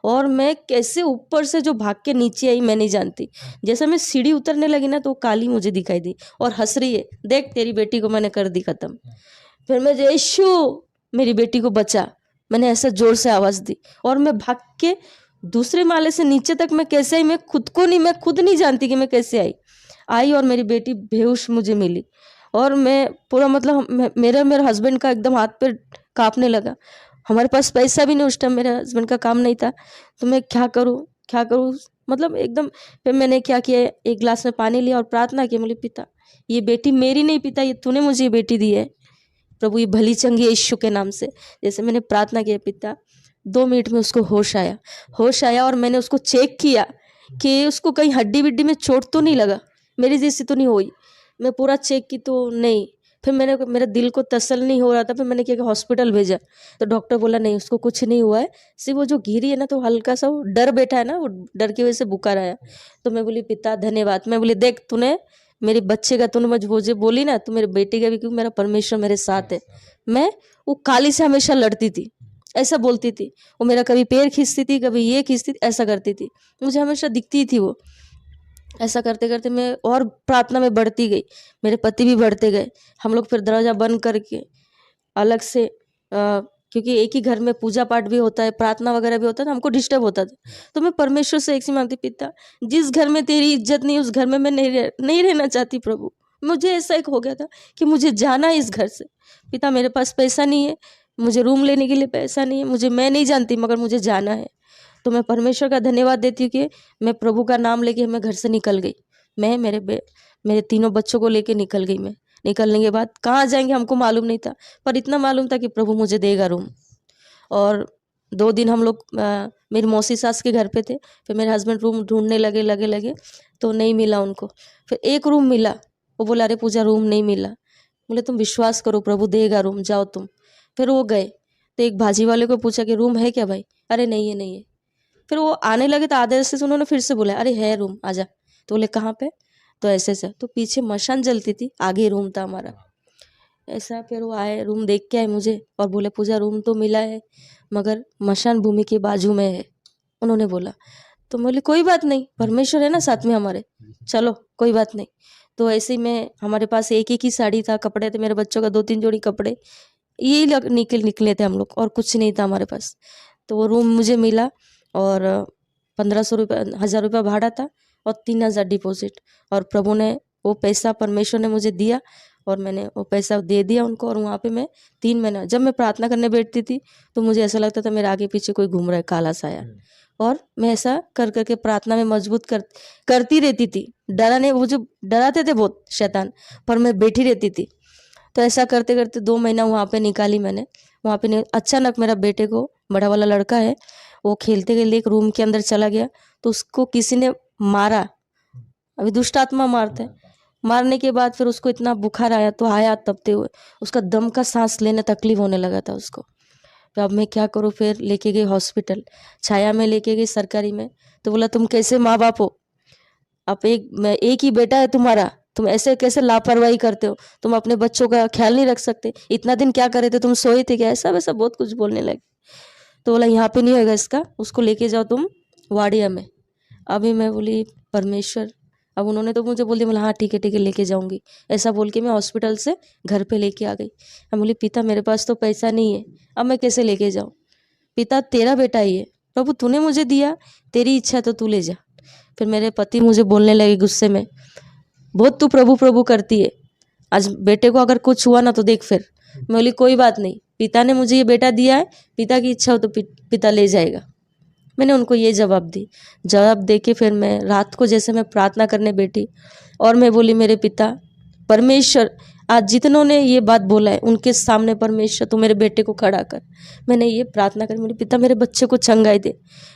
और मैं कैसे ऊपर से जो भाग के नीचे आई मैं नहीं जानती। जैसा मैं सीढ़ी उतरने लगी ना, तो वो काली मुझे दिखाई दी और हंस रही है, देख तेरी बेटी को मैंने कर दी खत्म। फिर मैं यीशु मेरी बेटी को बचा, मैंने ऐसा जोर से आवाज़ दी, और मैं भाग के दूसरे माले से नीचे तक मैं कैसे आई, मैं खुद नहीं जानती कि मैं कैसे आई। और मेरी बेटी बेहोश मुझे मिली, और मैं पूरा मतलब मेरा हस्बैंड का एकदम हाथ पैर कांपने लगा। हमारे पास पैसा भी नहीं उस टाइम, मेरे हस्बैंड का काम नहीं था, तो मैं क्या करूँ मतलब एकदम। फिर मैंने क्या किया, एक गिलास में पानी लिया और प्रार्थना की, बोली पिता ये बेटी मेरी नहीं, पिता ये तूने मुझे ये बेटी दी है, प्रभु ये भली चंगी यीशु के नाम से। जैसे मैंने प्रार्थना किया, पिता 2 मिनट में उसको होश आया। और मैंने उसको चेक किया कि उसको कहीं हड्डी विड्डी में चोट तो नहीं लगा, मेरी जैसी तो नहीं हुई। मैं पूरा चेक की तो नहीं। फिर मेरा दिल को तसल्ली नहीं हो रहा था, फिर मैंने क्या कि हॉस्पिटल भेजा, तो डॉक्टर बोला नहीं उसको कुछ नहीं हुआ है, सिर्फ वो जो गिरी है ना, तो हल्का सा वो डर बैठा है ना, वो डर की वजह से बुखार आया। तो मैं बोली पिता धन्यवाद। मैं बोली देख तूने मेरे बच्चे का, तूने मुझे बोली ना, तू मेरे बेटे का भी, क्योंकि मेरा परमेश्वर मेरे साथ है। मैं वो काली से हमेशा लड़ती थी, ऐसा बोलती थी, वो मेरा कभी पैर खींचती थी, कभी ये खींचती थी, ऐसा करती थी, मुझे हमेशा दिखती थी वो। ऐसा करते करते मैं और प्रार्थना में बढ़ती गई, मेरे पति भी बढ़ते गए। हम लोग फिर दरवाज़ा बंद करके अलग से क्योंकि एक ही घर में पूजा पाठ भी होता है, प्रार्थना वगैरह भी होता है, तो हमको डिस्टर्ब होता था। तो मैं परमेश्वर से एक सी मांगती, पिता जिस घर में तेरी इज्जत नहीं, उस घर में मैं नहीं रहना चाहती प्रभु। मुझे ऐसा एक हो गया था कि मुझे जाना है इस घर से। पिता मेरे पास पैसा नहीं है, मुझे रूम लेने के लिए पैसा नहीं है, मैं नहीं जानती, मगर मुझे जाना है। तो मैं परमेश्वर का धन्यवाद देती हूँ कि मैं प्रभु का नाम लेके मैं घर से निकल गई। मैं मेरे 3 बच्चों को लेके निकल गई। मैं निकलने के बाद कहाँ जाएंगे हमको मालूम नहीं था, पर इतना मालूम था कि प्रभु मुझे देगा रूम। और 2 दिन हम लोग मेरी मौसी सास के घर पे थे। फिर मेरे हस्बैंड रूम ढूंढने लगे तो नहीं मिला उनको। फिर एक रूम मिला, वो बोला अरे पूजा रूम नहीं मिला। बोले तुम विश्वास करो प्रभु देगा रूम, जाओ तुम। फिर वो गए, तो एक भाजी वाले को पूछा कि रूम है क्या भाई? अरे नहीं है। फिर वो आने लगे तो आधे रास्ते से उन्होंने फिर से बोला अरे है रूम, आजा। तो बोले कहाँ पे? तो ऐसे तो पीछे मशान जलती थी, आगे रूम था हमारा। ऐसा फिर वो आए, रूम देख के आए मुझे और बोले पूजा रूम तो मिला है, मगर मशान भूमि के बाजू में है, उन्होंने बोला। तो बोले कोई बात नहीं, परमेश्वर है ना साथ में हमारे, चलो कोई बात नहीं। तो ऐसे ही हमारे पास एक ही साड़ी था, कपड़े थे, मेरे बच्चों का 2-3 जोड़ी कपड़े, यही निकले थे हम लोग, और कुछ नहीं था हमारे पास। तो वो रूम मुझे मिला और 1500 रुपये 1000 रुपये भाड़ा था और 3000 डिपॉजिट। और प्रभु ने वो पैसा, परमेश्वर ने मुझे दिया और मैंने वो पैसा दे दिया उनको। और वहाँ पे मैं 3 महीना, जब मैं प्रार्थना करने बैठती थी तो मुझे ऐसा लगता था मेरे आगे पीछे कोई घूम रहा है, काला साया। और मैं ऐसा कर करके प्रार्थना में मजबूत करती रहती थी। डराने, वो जो डराते थे बहुत शैतान, पर मैं बैठी रहती थी। तो ऐसा करते करते 2 महीना वहाँ पे निकाली मैंने। वहाँ पे अचानक मेरा बेटे को, बड़ा वाला लड़का है, वो खेलते खेलते एक रूम के अंदर चला गया तो उसको किसी ने मारा। अभी दुष्ट आत्मा मारते हैं। मारने के बाद फिर उसको इतना बुखार आया तो आया तपते हुए, उसका दम का सांस लेने तकलीफ होने लगा था उसको। तो अब मैं क्या करूँ, फिर लेके गई हॉस्पिटल, छाया में लेके गई सरकारी में। तो बोला तुम कैसे माँ बाप हो, आप एक ही बेटा है तुम्हारा, तुम ऐसे कैसे लापरवाही करते हो, तुम अपने बच्चों का ख्याल नहीं रख सकते, इतना दिन क्या करे थे, तुम सोए थे क्या, ऐसा वैसा बहुत कुछ बोलने लगे। तो बोला यहाँ पे नहीं होगा इसका, उसको लेके जाओ तुम वाडिया में। अभी मैं बोली परमेश्वर, अब उन्होंने तो मुझे बोल दिया, बोला हाँ ठीक है लेके जाऊंगी। ऐसा बोल के मैं हॉस्पिटल से घर पे लेके आ गई। अब बोली पिता मेरे पास तो पैसा नहीं है, अब मैं कैसे लेके जाऊँ। पिता तेरा बेटा ही है, प्रभु तूने मुझे दिया, तेरी इच्छा है तो तू ले जा। फिर मेरे पति मुझे बोलने लगे गुस्से में, बहुत तू प्रभु प्रभु करती है, आज बेटे को अगर कुछ हुआ ना तो देख। फिर मैं बोली कोई बात नहीं, पिता ने मुझे ये बेटा दिया है, पिता की इच्छा हो तो पिता ले जाएगा। मैंने उनको ये जवाब दे के फिर मैं रात को जैसे मैं प्रार्थना करने बैठी और मैं बोली मेरे पिता परमेश्वर, आज जितनों ने ये बात बोला है उनके सामने परमेश्वर तू मेरे बेटे को खड़ा कर। मैंने ये प्रार्थना करी, मेरे पिता मेरे बच्चे को चंगाई दे।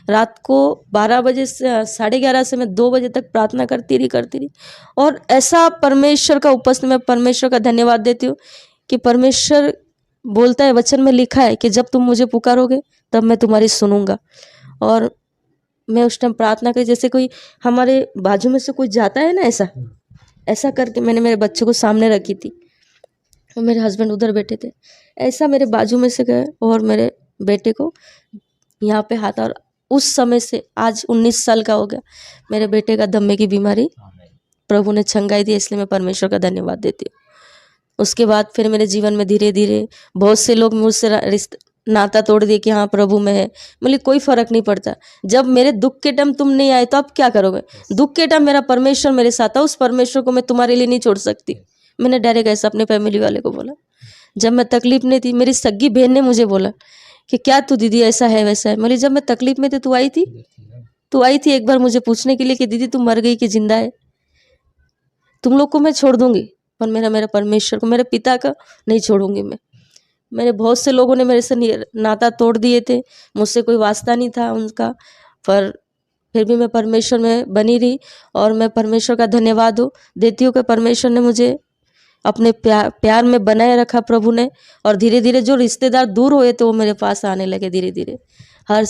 रात को 12 बजे से 11:30 से मैं 2 बजे तक प्रार्थना करती रही। और ऐसा परमेश्वर का उपस्थित, मैं परमेश्वर का धन्यवाद देती हूँ कि परमेश्वर बोलता है, वचन में लिखा है कि जब तुम मुझे पुकारोगे तब मैं तुम्हारी सुनूंगा। और मैं उस टाइम प्रार्थना करी, जैसे कोई हमारे बाजू में से कोई जाता है ना, ऐसा करके मैंने मेरे बच्चे को सामने रखी थी और मेरे हस्बैंड उधर बैठे थे। ऐसा मेरे बाजू में से गए और मेरे बेटे को यहाँ पे हाथ, और उस समय से आज 19 साल का हो गया, मेरे बेटे का दम्मे की बीमारी प्रभु ने चंगाई दी। इसलिए मैं परमेश्वर का धन्यवाद देती हूँ। उसके बाद फिर मेरे जीवन में धीरे धीरे बहुत से लोग मुझसे नाता तोड़ दिए कि हाँ प्रभु में है। बोले कोई फर्क नहीं पड़ता, जब मेरे दुख के टाइम तुम नहीं आए तो अब क्या करोगे, दुख के टाइम मेरा परमेश्वर मेरे साथ है, उस परमेश्वर को मैं तुम्हारे लिए नहीं छोड़ सकती। मैंने डायरेक्ट ऐसा अपने फैमिली वाले को बोला। जब मैं तकलीफ में थी, मेरी सगी बहन ने मुझे बोला कि क्या तू दीदी ऐसा है वैसा है। बोली जब मैं तकलीफ में थी तू आई थी एक बार मुझे पूछने के लिए कि दीदी तू मर गई कि जिंदा है, तुम लोग को मैं छोड़ दूंगी पर मेरा परमेश्वर को, मेरे पिता का नहीं छोड़ूंगी मैं। मेरे बहुत से लोगों ने मेरे से नाता तोड़ दिए थे, मुझसे कोई वास्ता नहीं था उनका, पर फिर भी मैं परमेश्वर में बनी रही। और मैं परमेश्वर का धन्यवाद देती हूँ कि परमेश्वर ने मुझे अपने प्यार में बनाए रखा प्रभु ने। और धीरे धीरे जो रिश्तेदार दूर हुए थे वो मेरे पास आने लगे धीरे धीरे। हर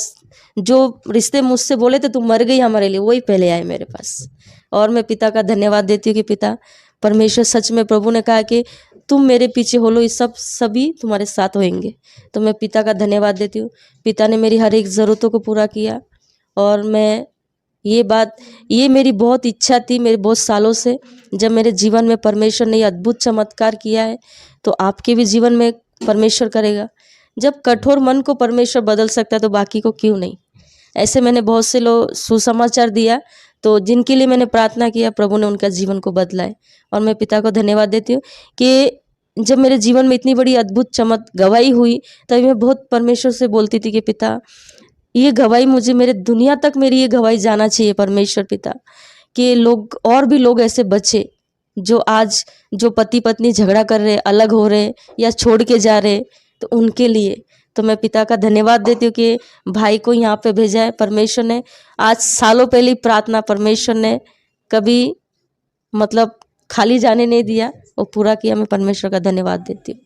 जो रिश्ते मुझसे बोले थे तुम मर गई हमारे लिए, वही पहले आए मेरे पास। और मैं पिता का धन्यवाद देती हूँ कि पिता परमेश्वर, सच में प्रभु ने कहा कि तुम मेरे पीछे हो लो, ये सभी तुम्हारे साथ होंगे। तो मैं पिता का धन्यवाद देती हूँ। पिता ने मेरी हर एक ज़रूरतों को पूरा किया। और मैं ये मेरी बहुत इच्छा थी मेरे बहुत सालों से, जब मेरे जीवन में परमेश्वर ने ये अद्भुत चमत्कार किया है तो आपके भी जीवन में परमेश्वर करेगा। जब कठोर मन को परमेश्वर बदल सकता है तो बाकी को क्यों नहीं। ऐसे मैंने बहुत से लोग सुसमाचार दिया, तो जिनके लिए मैंने प्रार्थना किया प्रभु ने उनका जीवन को बदला है। और मैं पिता को धन्यवाद देती हूँ कि जब मेरे जीवन में इतनी बड़ी अद्भुत गवाही हुई तभी मैं बहुत परमेश्वर से बोलती थी कि पिता ये गवाही मुझे, मेरे दुनिया तक मेरी ये गवाही जाना चाहिए परमेश्वर पिता, कि लोग और भी लोग ऐसे बचे जो पति पत्नी झगड़ा कर रहे, अलग हो रहे या छोड़ के जा रहे, तो उनके लिए तो मैं पिता का धन्यवाद देती हूँ कि भाई को यहाँ पे भेजा है परमेश्वर ने। आज सालों पहले प्रार्थना परमेश्वर ने कभी खाली जाने नहीं दिया, वो पूरा किया। मैं परमेश्वर का धन्यवाद देती हूँ।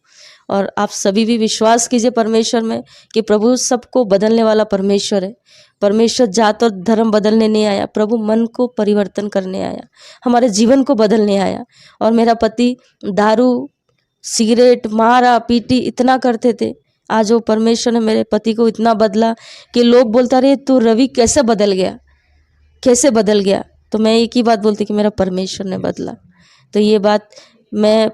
और आप सभी भी विश्वास कीजिए परमेश्वर में कि प्रभु सबको बदलने वाला परमेश्वर है। परमेश्वर जात और धर्म बदलने नहीं आया, प्रभु मन को परिवर्तन करने आया, हमारे जीवन को बदलने आया। और मेरा पति दारू सिगरेट मारा पीटी इतना करते थे, आज वो परमेश्वर ने मेरे पति को इतना बदला कि लोग बोलता रहे तू रवि कैसे बदल गया। तो मैं एक ही बात बोलती कि मेरा परमेश्वर ने बदला। तो ये बात मैं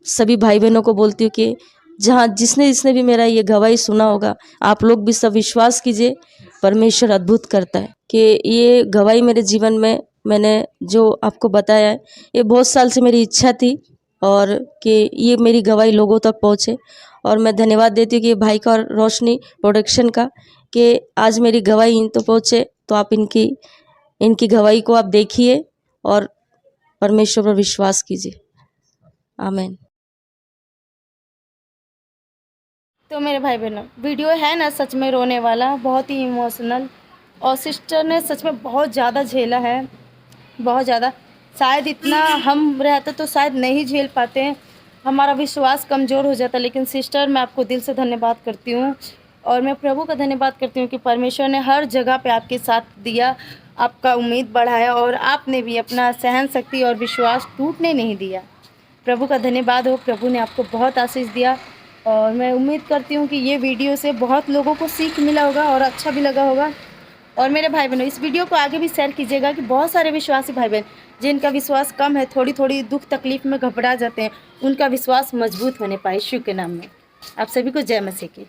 सभी भाई बहनों को बोलती हूँ कि जहाँ जिसने भी मेरा ये गवाही सुना होगा, आप लोग भी सब विश्वास कीजिए परमेश्वर अद्भुत करता है कि ये गवाही मेरे जीवन में मैंने जो आपको बताया है, ये बहुत साल से मेरी इच्छा थी और कि ये मेरी गवाही लोगों तक पहुँचे। और मैं धन्यवाद देती हूँ कि भाई का और रोशनी प्रोडक्शन का कि आज मेरी गवाही इन तो पहुँचे। तो आप इनकी गवाही को आप देखिए और परमेश्वर पर विश्वास कीजिए। आमीन। तो मेरे भाई बहनों, वीडियो है ना सच में रोने वाला, बहुत ही इमोशनल, और सिस्टर ने सच में बहुत ज़्यादा झेला है, बहुत ज़्यादा। शायद इतना हम रहते तो शायद नहीं झेल पाते हैं, हमारा विश्वास कमज़ोर हो जाता। लेकिन सिस्टर, मैं आपको दिल से धन्यवाद करती हूँ और मैं प्रभु का धन्यवाद करती हूँ कि परमेश्वर ने हर जगह पे आपके साथ दिया, आपका उम्मीद बढ़ाया और आपने भी अपना सहन शक्ति और विश्वास टूटने नहीं दिया। प्रभु का धन्यवाद हो, प्रभु ने आपको बहुत आशीष दिया। और मैं उम्मीद करती हूँ कि ये वीडियो से बहुत लोगों को सीख मिला होगा और अच्छा भी लगा होगा। और मेरे भाई बहनों, इस वीडियो को आगे भी शेयर कीजिएगा कि बहुत सारे विश्वासी भाई बहन जिनका विश्वास कम है, थोड़ी थोड़ी दुख तकलीफ में घबरा जाते हैं, उनका विश्वास मजबूत होने पाए। यीशु के नाम में आप सभी को जय मसीह की।